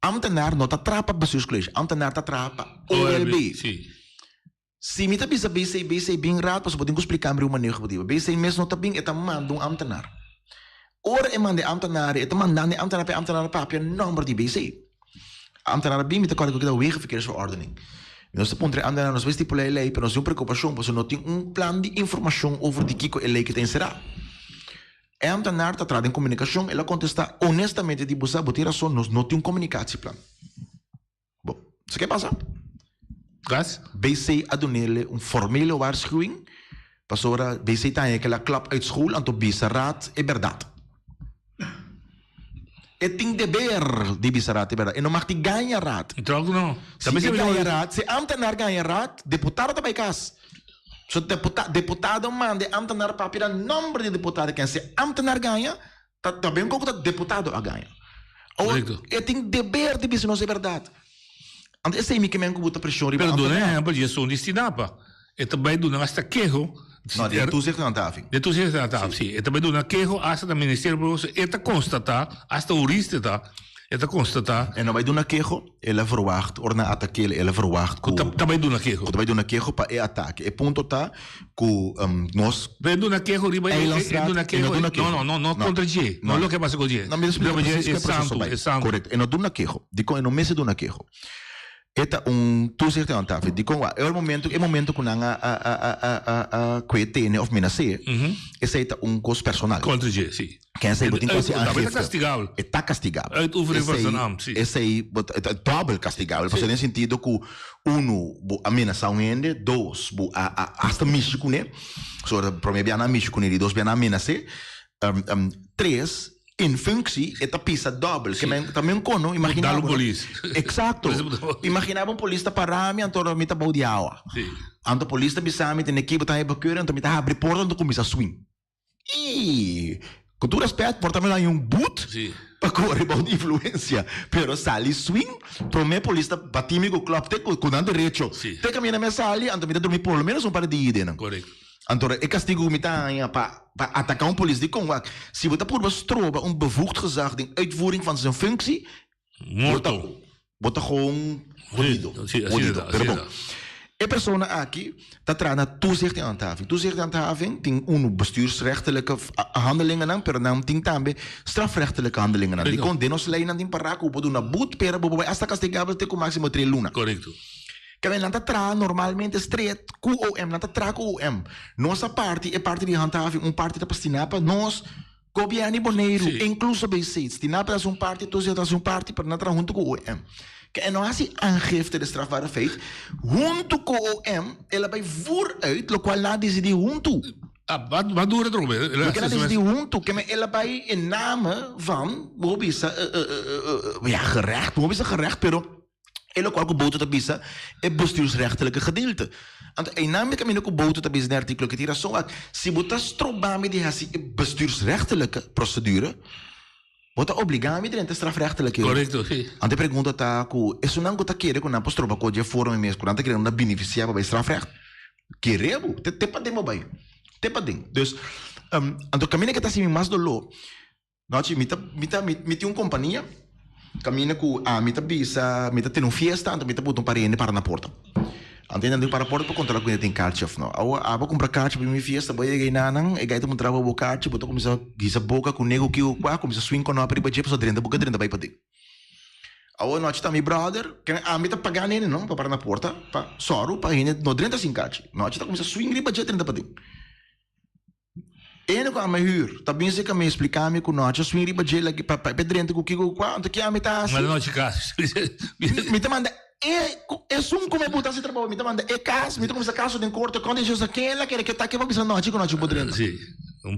Ambtenaar não trapa bestuurscollege. Ambtenaar trapa OLB. Sim. Se me tá bisa BC bem rato, você pode explicar para uma maneira que BC mesmo não tá bem, é mandando ambtenaar. Ora é mande ambtenaar, é mandando ambtenaar papel número de BC. Ambtenaar bem, me tá correndo que da wegenverkeersverordening. Nós estamos ambtenaar, nós vamos estipular a lei, mas nós temos preocupação, porque nós temos plano de informação over de que a lei que tem será. A ambtenaar está trazendo comunicação, ela contesta honestamente de buscar, botar razão, nós não temos comunicatieplan. Bom, você quer passar? Gas? BC adonele formele waarschuwing. Pas ora BC tem aquela klap uit school, anto bisaraad e verdade. E tem deber de bisaraad e verdade. E não mag die ganha raad. Troco não. Se ganha raad, se ambtenaar ganha raad, deputado também cas. So deputado mande ambtenaar papira número de deputado que se ambtenaar ganha, também como deputado a ganha. E tem deber de bisaraad e verdade. Ante esse é que me encubuta pressão. Pero do né, por isso um destinapa. E também do hasta quejo. Não, de toezicht aan tafel. De toezicht aan tafel, sim. E também do na quejo hasta do Ministério Público, eta constatar, hasta o jurista tá, eta constatar. En dan bij doen een quejo, ela verwacht, orna ataque, ela verwacht. Também do na quejo. Também doen een quejo para e ataque. E ponto tá, que nós. Bem do na quejo, riba do na quejo. Não contra G. Não lo que passa com G. Não me explica. É santo. Correto. E não do na quejo. Dico, e não me se do na quejo. Eta toezicht aan tafel. Die kon er momento que a coetene of menacé. Esse é cost personal. Contra G, sim. Quem sei botin quase é castigável. Está castigável. Uit oefening van zijn ambt, sim. Esse aí é double castigável. Porque nesse sentido que ameaçar um ende, 2 hasta México, né? So primeiro biana México, né? 2 biana ameaçar. 3 in functie, é pisa double. Que também cono, imaginava. Exato. Imaginava polícia para mim, então me tá baudiawa. Então polícia bisa me tem equipe tá evacuando, então me tá abrir porta, então começa a swing. E com todo respeito, porta me lá um boot para correr de influência, pero sali swing, pro me polícia batir com club te com dando direito. Te caminha me sali, então me tá dormir pelo menos par de ide, não. Correto. Então, é castigo para atacar polícia de Congo. Se você por bestroba bevoegd gezag de uitvoering van zijn functie, wordt gewoon jodido. E persona aqui está trazendo toezicht aan tafel. Toezicht aan tafel tem bestuursrechtelijke handelingen, maar dan tem também strafrechtelijke handelingen. Die kon denosleiden aan die paraco, bodo na boot, pera, bobo, hasta castigável te com máximo 3 luna. Correcto. que vem lá atrás normalmente straight QOM lá atrás QOM nossa parte é parte de handhaving parte da pastinapa nós governo boneiro incluso B6 tinapa é parte todos é parte para na junto com o OM que é não assim aangifte de strafbare feit junto com o OM ela vai vooruit lo qual lá decidi junto Wat doen we erop? porque ela decidi junto que ela vai em nome van bobisa gerecht pero ela qual que boto tabisa é bestuursrechtelijke gedeelte en in naam que ook boto tabisa de artikel que tira só se botas trobame de assim bestuursrechtelijke procedure bota obligame de strafrechtelijke correcto sim ante pergunta tá ku isso não que tá querer com na postroba com de fórum mesmo quando tá querendo beneficiar para strafrecht queremos te podemos vai te podem dus ante caminho que tá assim mais do lo nós mita companhia caminha com mita bisa mita tem fiesta ante mita botar parede para na porta ante não para a porta para controlar quando tem cartchef não aba comprar cartchef para minha fiesta vai ir nanang e gaita montar o cartchef botar começa guisa boca com nego que o começa swing com a periba jeep só dentro boca dentro vai para ti awo nós tá meu brother que mita pagar nele não para na porta para soro para ele no dentro assim cartchef nós tá começa swing riba jeep dentro para ti ene com a me huur também se que me explicar me com nós swing riba jeep lagi para dentro com que quanto que a mita assim mas não te caso mita manda é um como botar se trabalho me manda é caso me começa caso de corte quando eu já aquela que tá que vai pensar não chico não chico dentro sim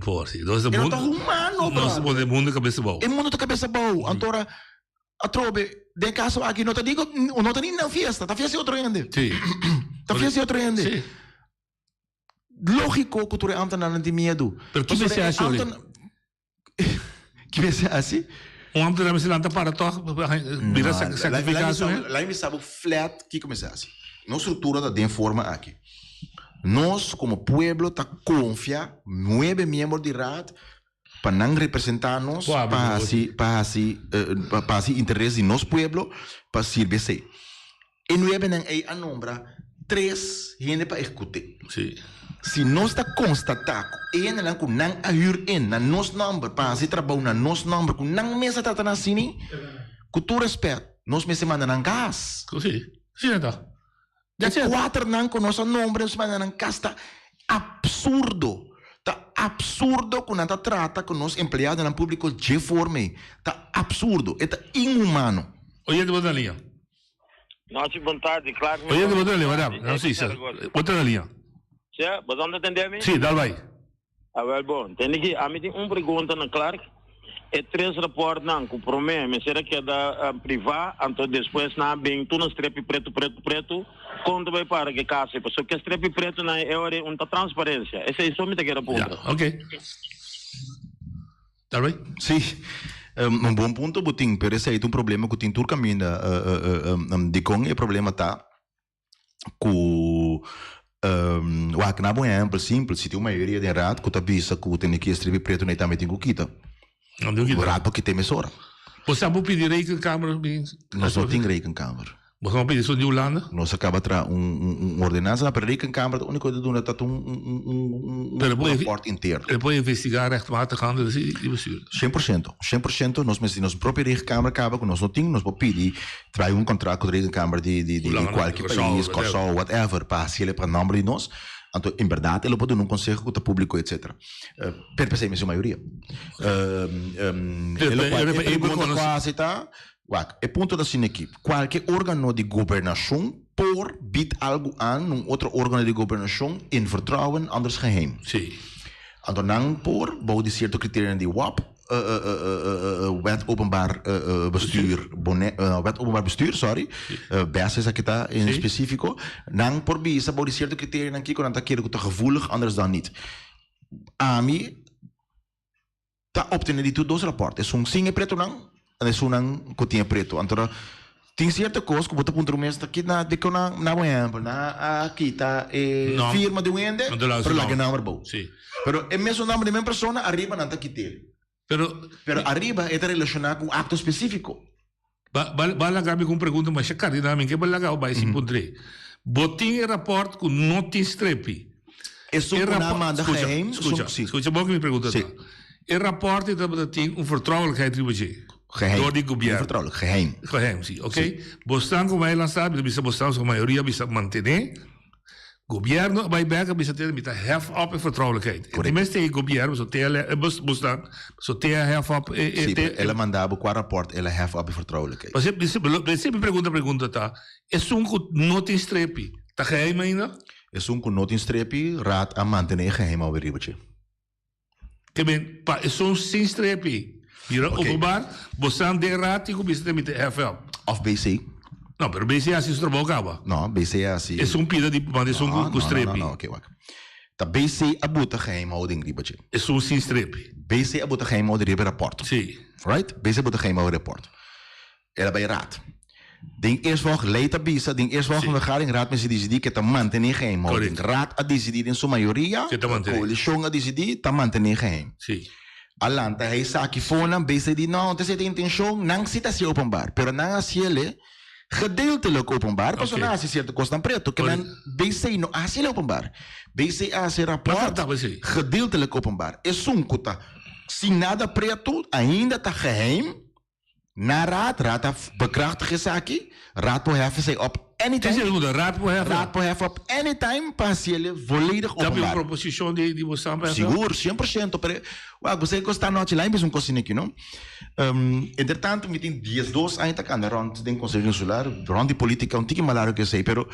pouco sim nós é mundo humano nós o mundo cabeça boa é mundo cabeça boa antora a trobe de caso aqui não te digo não te nem na fiesta tá fiesta outro ainda sim tá fiesta outro ainda sim lógico que tu anta não tem medo pero que você acha que você assim homem também se lanta para tocar vira sacrificação lá em sabe flat que começa assim nossa estrutura tá de forma aqui nós como pueblo tá confia 9 membros de RAD para não representar-nos para interesse de nosso pueblo para servir se e 9 não é a nombra 3 gente para escutar sim se nós está constatado e não com não a huur in na nos number para se trabalhar na nos number com não mesa trata na sini com tu respeito nós me se manda na gas sim sim então de 4 não com nosso nome nos manda na gas tá absurdo quando está trata com nós empregados no público de forma tá absurdo é inhumano oye de boa linha noite boa tarde claro oye de boa linha madame não sei se outra linha já, você não entendeu? Sim, dá vai. Well, bom, tem aqui, a mim tem pergunta na Clark, é 3 reportes não, com promessa, mas será que é da privada, então depois na bem, tu não estrepe preto, quando vai para que casa, porque que estrepe preto na é hora uma transparência, essa é só me que era ponto. Ok. Dá vai? Sim. Bom ponto, Butim, pero esse aí tem problema que tem tur caminho de com é problema tá com o acnabo é amplo simples se tem uma maioria de rato que tá bisa que tem que escrever preto nem também tem que quitar o rato porque tem mesora você sabe pedir aí que câmera nós não tem rei com câmera você não pede isso de Holanda nós acaba tra ordenança para rei com câmera a única coisa do tá report inteiro ele pode investigar rechtmatig handelen e bestuur 100% nós próprio rei com câmera acaba com nós não tem nós pode pedir trai contrato com rei com câmera de qualquer país Kosovo whatever para se ele para nome de nós então em verdade ele pode não consegue com o público etc per se a maioria ele pode quase tá é ponto da sua equipe. Qualquer órgão de governação por biedt algo aan outro órgão de governação in vertrouwen, anders geheim. Sim. Então não por bouw de certo critério de WAP, wet openbaar bestuur, wet openbaar bestuur, sorry, basis aqui está in específico, não por bisa bouw de certo critério aqui quando está querendo que gevoelig, anders dan niet. A mim tá obtendo de tudo 2 rapportos. É sim é preto não? É sunang kutinha preto. Então, tem certa coisa que você pode mês aqui na de que na exemplo na aqui tá firma de vende, pero lá que não é bom. Sim. Pero é mesmo nome de mesma pessoa arriba não tá aqui dele. Pero arriba é relacionado com acto específico. Bala gabi com pergunta mas checari na mim que bala gao vai se encontrei. Botin rapport com noti strepi. É só uma manda escuta bom que me pergunta. O rapport é dat vertrouwelijkheid die we Geheim. Door die governo. Vertrouwelijk, geheim. Geheim, sim, ok? Bostan como ela sabe, bisa Bostan sua maioria bisa manter. Governo bij bergen bisa ter met hef op en vertrouwelijkheid. De meeste governo so ter Bostan so ter hef op Sim, ela mandava com o rapport, ela have up vertrouwelijkheid. Você sempre pergunta tá. É não tem strepi. Tá geheim ainda? É com not in streepje, raad aan mantener geheim over ribbetje. Que bem, pa, é sem strepi. Hier openbaar, Bostan de raad, ik bisa ter met hef op. Of BC. Não, pero BC assim se trabalhava. Não, BC é assim. É pida de, mas é com strepi. Não, oké, wacht. Dat BC abuta geheimhouding ribbetje. É sem strepi. BC abuta geheimhouding ribbe rapport. Sim. Right? BC abuta geheimhouding rapport. Ela bij raad. Ding eerst volg leita bisa, ding eerst volg vergadering raad met decidi que ta mantener geheimhouding. Raad a decidir in sua maioria, coalition a decidir ta mantener geheim. Sim. Alanta hij saki fona BC di no, te zit intention nang citatie openbaar, pero nang asiele gedeeltelijk openbaar, pas na asi certo costan preto, que men BC no asiele openbaar. BC asi rapport gedeeltelijk openbaar. Es kuta sin nada preto, ainda ta geheim. Na raad bekrachtigen zaki, raad pohef zij op anytime. Raad pohef op anytime, pasiële volledig openbaar. Dat is een propositie die we samen hebben. Seguro, 100%. Pero, você gosta não, lá em um cozinha aqui, não? Entretanto, me tem 10 2 ainda cá, rond den Conselho Insular, rond de política, tique malario que sei, pero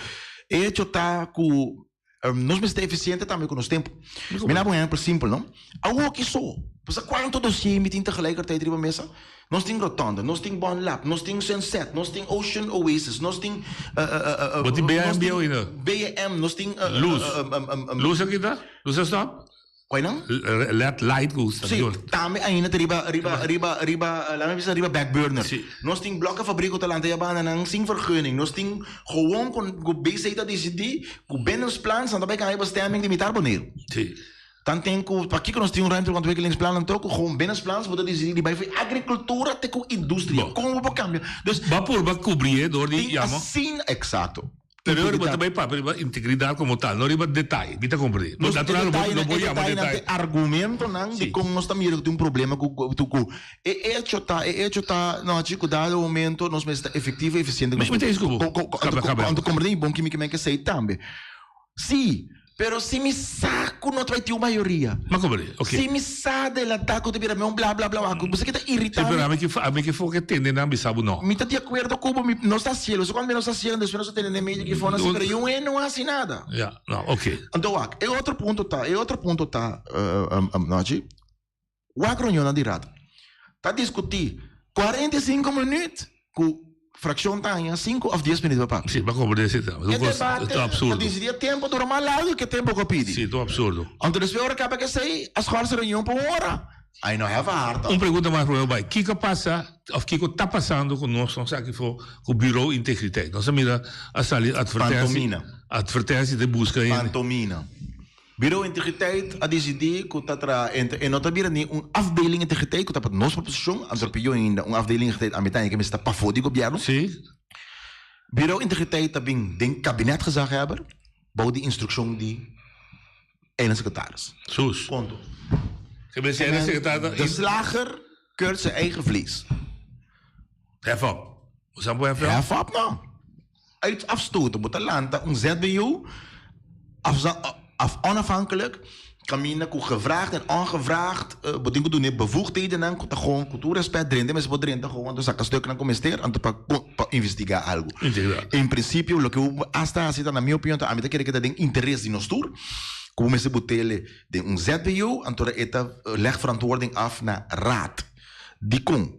hecho tá com nós me está eficiente também com o tempo. Me dá um exemplo simples, não? Algo que sou. Pois quanto dossiê me tem tegelijkertijd op mesa? Nós tem Rotonda, nós tem Bon Lab, nós tem Sunset, nós tem Ocean Oasis, nós tem wat die BM ainda? BM, nós tem Luz. Luz aqui tá? Luz está? Qual não? LED light goes. Sim, também ainda riba, laat me zeggen riba backburner. Nós tem blokken fabriek te landen jabana nang sing vergunning. Nós tem gewoon con BC dat is die, com binnensplans, dan daarbij kan je bestemming die met abonneren. Sim. Dan denk ik, pak ik ons een ruimtelijke ontwikkelingsplan en ook gewoon binnensplans, wat dat is die bij agricultuur en industrie. Como we cambiar. Dus wat voor wat cobrir door die jammer. Sim, exacto. Pero riba também para integridade como tal, não riba detalhe, vita compreender. Não natural não vou chamar detalhe. Argumento não de como nós estamos tendo problema com é hecho tá, não chico dado momento nós está efetivo e eficiente. Mas me isso quando compreender bom que me sei também. Sim. Pero se me saco não vai ter uma maioria. Mas como é? Okay. Se me sabe ela tá com o meu blá blá blá, você que tá irritado. Sim, pero a mim que foi que tende não me sabe não. Me tá de acordo com o não está cielo. Só quando não está cielo, depois não tem nem meio que fora assim, pero eu não assim nada. Yeah, não, ok. Então, é outro ponto tá, Nachi. O acronhão de rato. Tá discutir 45 minutos com fração tanha 5 ou 10 minutos para sim, para como desse então. É absurdo. Decidir tempo do mais largo que tempo que pede. Sim, é absurdo. Então depois hora acaba que sei as coisas reunião por hora. Aí não é varta. Pergunta mais para o pai. O que passa, o que está passando com nós, não sei que foi com o Bureau Integriteit. Nós mira advertência de busca em Pantomina. Bureau Integriteit a decidir que en nota bira ni afdeling integriteit que tá para nossa posição, antropio ainda afdeling integriteit a metade que me está para fora do governo. Sim. Bureau Integriteit também den kabinet gezaghebber, bouw die instructie die ene secretaris. Sus. Ponto. Geblesseerde secretaris. De slager keurt zijn eigen vlees. Hef op. Hoe zou je hef op nou? Uit afstoten moet een land een ZBU onafhankelijk camina com gevraagd en ongevraagd bedingen doen niet bevoegdheden en gewoon cultuurrespect drende mas podrem gewoon dus saca stuk na comester en para investigar algo. Em princípio lo que hasta así na minha opinião a mim quer que tem interesse nos tour como se botele de ZBU entora eta leg verantwoording af na raad die kon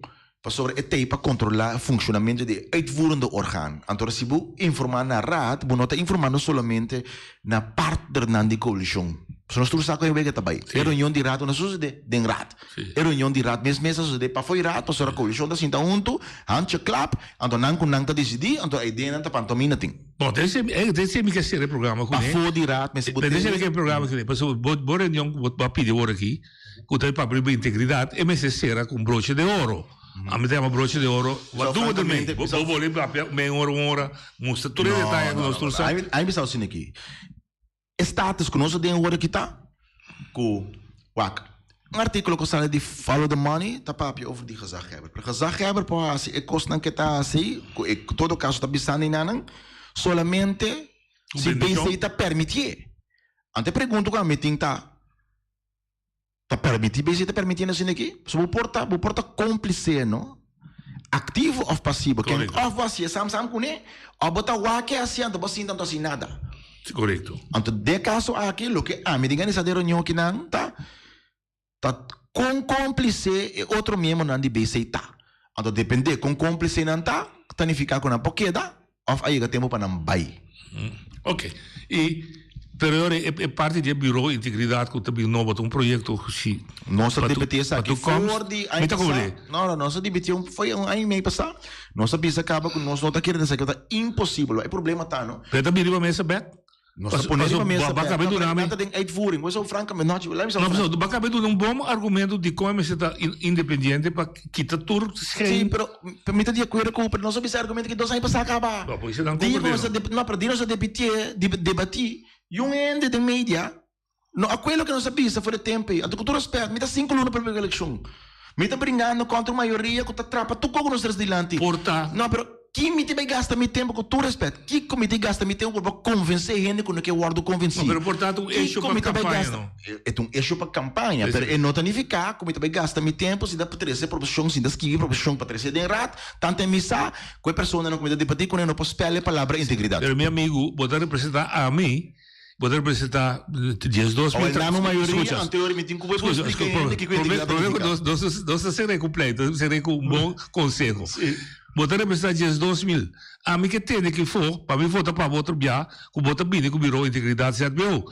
sobre het para controlar o funcionamento de uitvoerende orgaan. Então, se você informar na raad, você não está informando somente na parte da coalição. Se nós estamos sacando o que também. A reunião de raad, nós somos de raad. A reunião de raad, mesmo de para foi raad, para a coalição da cinta junto, handje klap, então não com não decidir, então a ideia não está pantomina tem. Bom, desse é que ser o programa com ele. Para de raad, mas se desse é que programa com ele. Para a reunião que pedir hora aqui, que tem para abrir integridade, é necessário com broche de ouro. A me tema broche de ouro. Wat doen we ermee? We willen meia hora, moesten tudo detalhe que nós trouxemos. Aí me está assim aqui. Status que nós temos agora aqui tá, com een artikel que die follow the money, tá papi over die gezaghebber. De gezaghebber po asi e kost nan kita asi, e todo caso tá bisani nanang, solamente se BC tá permitir. Ante pergunto ka meeting tá permitir, BC tá permitindo assim aqui? So bu porta cúmplice, no? Ativo of passivo. Quem of você sam kune, ou bota wake assim, ando bosin tanto assim nada. Correto. Ante de caso aqui, lo que me diga nessa dero nyo que não tá com cúmplice e outro membro não de BC tá. Ante depende com cúmplice não tá ficar com a poqueda, of aí que tempo para não vai. Ok. E Pero é parte do Bureau de Integridade que também não botou projeto assim. Nossa DBT aqui for de não, nossa DBT foi um ano e meio passado. Nossa bisa acaba com nós não tá querendo dizer que tá impossível. É problema tá, não? Pero também riba mesa bet. Nossa ponemos mesa bet. Não tem uitvoering. Mas eu francamente não, não, vai caber um bom argumento de como você está independente para quitar tudo. Sim, pero permita de acordo com o nosso bisa argumento que 2 anos passado acaba. Não, pois não não, para nossa DBT debater yung ende de media, no, aquilo que nós sabia foi o tempo. A tu cultura respeito, me dá 5 anos para a eleição. Me dá brincando contra a maioria que está trapa, tu como nós estamos dilante. Porta. Não, pero que me te vai gastar meu tempo com tu respeito? Que como te gasta meu tempo para convencer gente com o que eu guardo convencer? Não, pero portanto, eixo para campanha, não? É um eixo para campanha, pero é não tanificar, como te vai gastar meu tempo, se dá para trazer proposição, se dá escrever proposição para trazer de rat, tanto é missa, que a pessoa não come debater com ele, não pode espelhar a palavra integridade. Pero meu amigo, botar representar a mim, poder representar dias 2 mil. Na maioria, anteriormente, como eu expliquei, que não serei completo, serei com um bom conselho. Poder representar dias 2 mil. A mim que tem que for, para mim votar para outro dia, com votar bem, com o Bureau de Integridade, certo? Meu,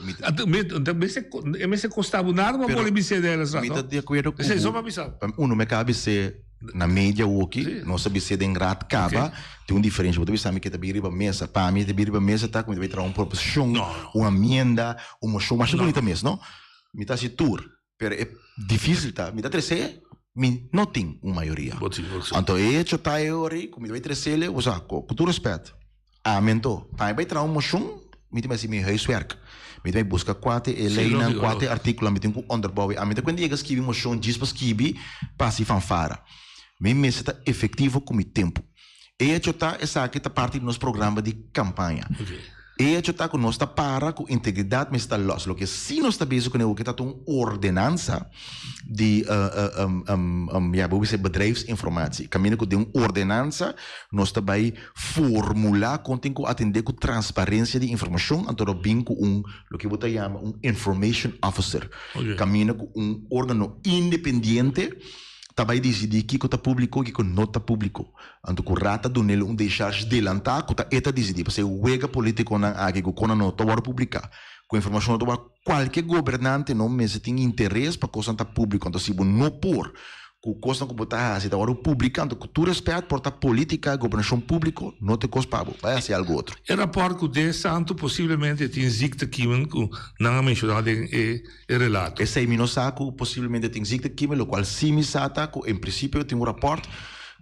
me se custava nada, mas pode me ser delas. Me de acordo com isso. Só para avisar. Me cabe ser na mídia o que não sabe ser de rat caba tem diferente você sabe que tá biriba mesa para mim tá biriba mesa tá como vai trazer uma proposição uma emenda uma moção mais bonita mesmo não me tá se tour pero é difícil tá me tá trazer me não tem uma maioria então é que tá eu aí como vai trazer ele usa com todo respeito amento tá vai trazer uma moção me tem mais meu huiswerk me vai buscar 4 Elena 4 artigos me tem com onderbouwen a me tá quando chega escrever moção diz para escrever passe fanfara me está efetivo com o tempo. E essa aqui está parte do nosso programa de campanha. E está com nós para com integridade, mas está los. Lo que se nós está bezig com o que está uma ordenança de bedrijfsinformatie. Caminho com uma ordenança, nós está vai formular contém com atender com transparência de informação, então bem com lo que você chama information officer. Caminho com órgão independente. Também decidir que está público e que não está público. Então, o rata do nele deixar de delantar, que está decidir. Porque o ega político não é que o não está publicar. Com informação do qualquer governante não me tem interesse para coisa está público. Então, se não por com coisa que botar se está publicando, com tu respeito por a política, governação pública, não te cospavo. Vai ser algo outro. O rapport que de santo possivelmente tem ziekte kiemen que não mencionado em relato. Esse aí não saco possivelmente tem ziekte kiemen, o qual se me sata que em princípio tem rapport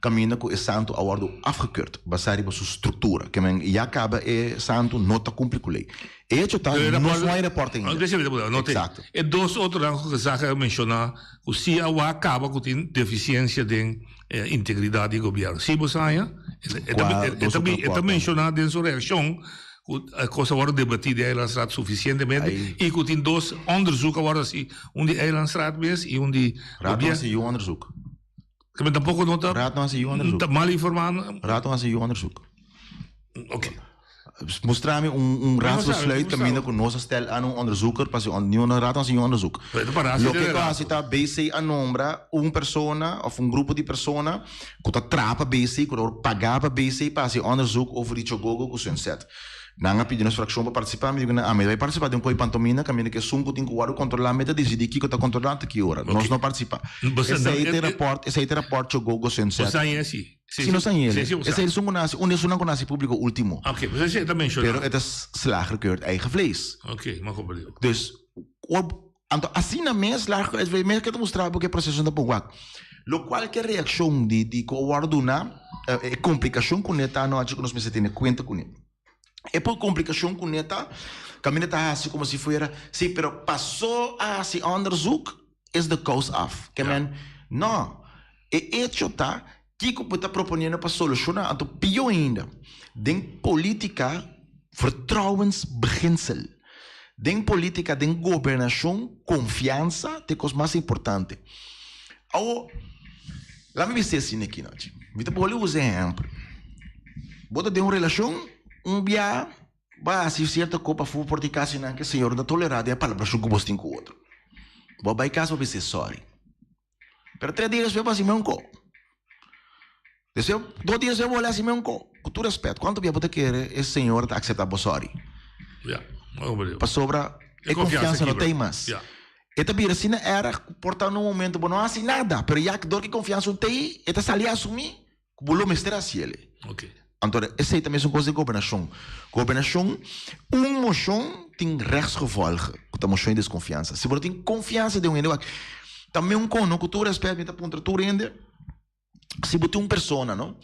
caminha com o santo a worden afgekeurd, baseerd op zijn structuur. Que men já acaba e santo nota cumpre com lei. E isso tá não é rapport ainda. Exato. E dois outros que já mencionar, o se acaba com deficiência de integridade do governo. Se você também mencionar em sua reação a coisa wordt debatida de Eilandstraat suficientemente e que tem dois onderzoeken worden assim, de Eilandstraat mesmo e de Raad was een onderzoek. Que me tampouco não está. Raad was een onderzoek. Mal informado. Raad was een onderzoek. Oké. Mostrar-me raadsbesluit caminho com nós stel aan een onderzoeker para een raad was een onderzoek. Lo que quase está BC a nombra persona of grupo de persona que está trapa BC que pagava BC para een onderzoek over die chogogo com sunset. Nanga pedimos fração para participar, me digo, vai participar de coi pantomina, caminho que sunco tem que controlar, meta decidir que está controlando que hora. Nós não participar. Esse aí tem rapport chogogo sunset. Você é assim. Sim, não são ele. Esse aí sunco nasce, não nasce público último. Ok, você também chora. Pero het is slager keurt eigen vlees. Ok, maar compreendo. Dus assim na mês slager het vlees, mesmo que te mostrar porque processo da ponguac. Lo qualquer reação de coorduna complicação com neta não acho que nós me tem conta com ele. É por complicação com neta, caminho está assim como se fosse, sim, pero passou a se onderzoek is the cause of. Que men, no. Hecho tá, Kiko está propondo para solucionar, então pior ainda. Den política, vertrouwensbeginsel. Den política, den governação, confiança, é coisa mais importante. Agora, lá me dizer assim aqui, não. Vou te usar exemplo. Bota de uma relação, dia, vai assistir certa copa for por de casa, que o senhor não tolerado, é a palavra que você tem com o outro. Vou vai casa, vai dizer sorry. Pero 3 dias eu vou fazer meu co. Desceu, 2 dias eu vou olhar assim meu co. Com todo respeito, quanto dia você quer esse senhor aceitar o sorry? Para sobra, é confiança não tem mais. E também assim era portar no momento, não assim nada, mas já que dor que confiança não tem, e está ali a assumir, o volume está assim ele. Então, essa aí também é uma coisa de governação. Governação, moção tem rechtsgevolgen, com a moção de desconfiança. Se você tem confiança de um indivíduo, também cono, com todo respeito, está ponto tu rende. Se você tem uma pessoa, não,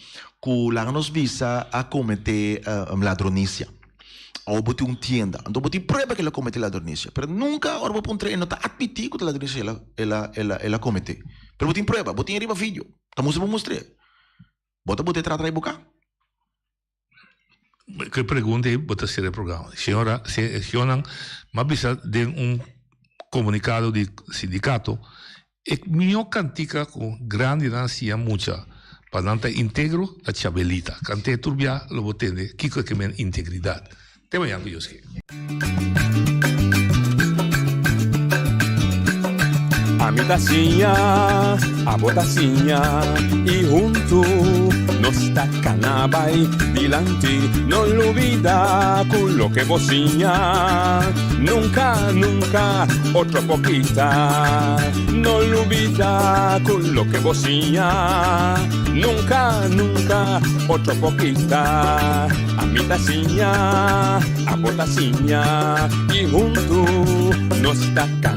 que lá nos visa a cometer ladronícia. Ou bote uma tienda, então bote prova que ela comete ladronícia, mas nunca ora bote um treino está admitir que a ladronícia ela comete, mas bote prova, bote em riba vídeo, estamos a mostrar, bote trata boca. Que pergunta é botar ser o programa, senhora, mas precisa de comunicado de sindicato, e minha cantica com grande nancia mucha, para não ter íntegro a chabelita, cante turbia lo botende, kiko que men integridade. Te voy a enviar A mi tacinha, a botacinha, e junto nos tacanabay, dilante, no lo olvida con lo que bocinha. Nunca, nunca, otro poquita, no lo olvida con lo que bocinha. Nunca, nunca, otro poquita. A mi tacinha, a botacinha, y junto nos tacanabay.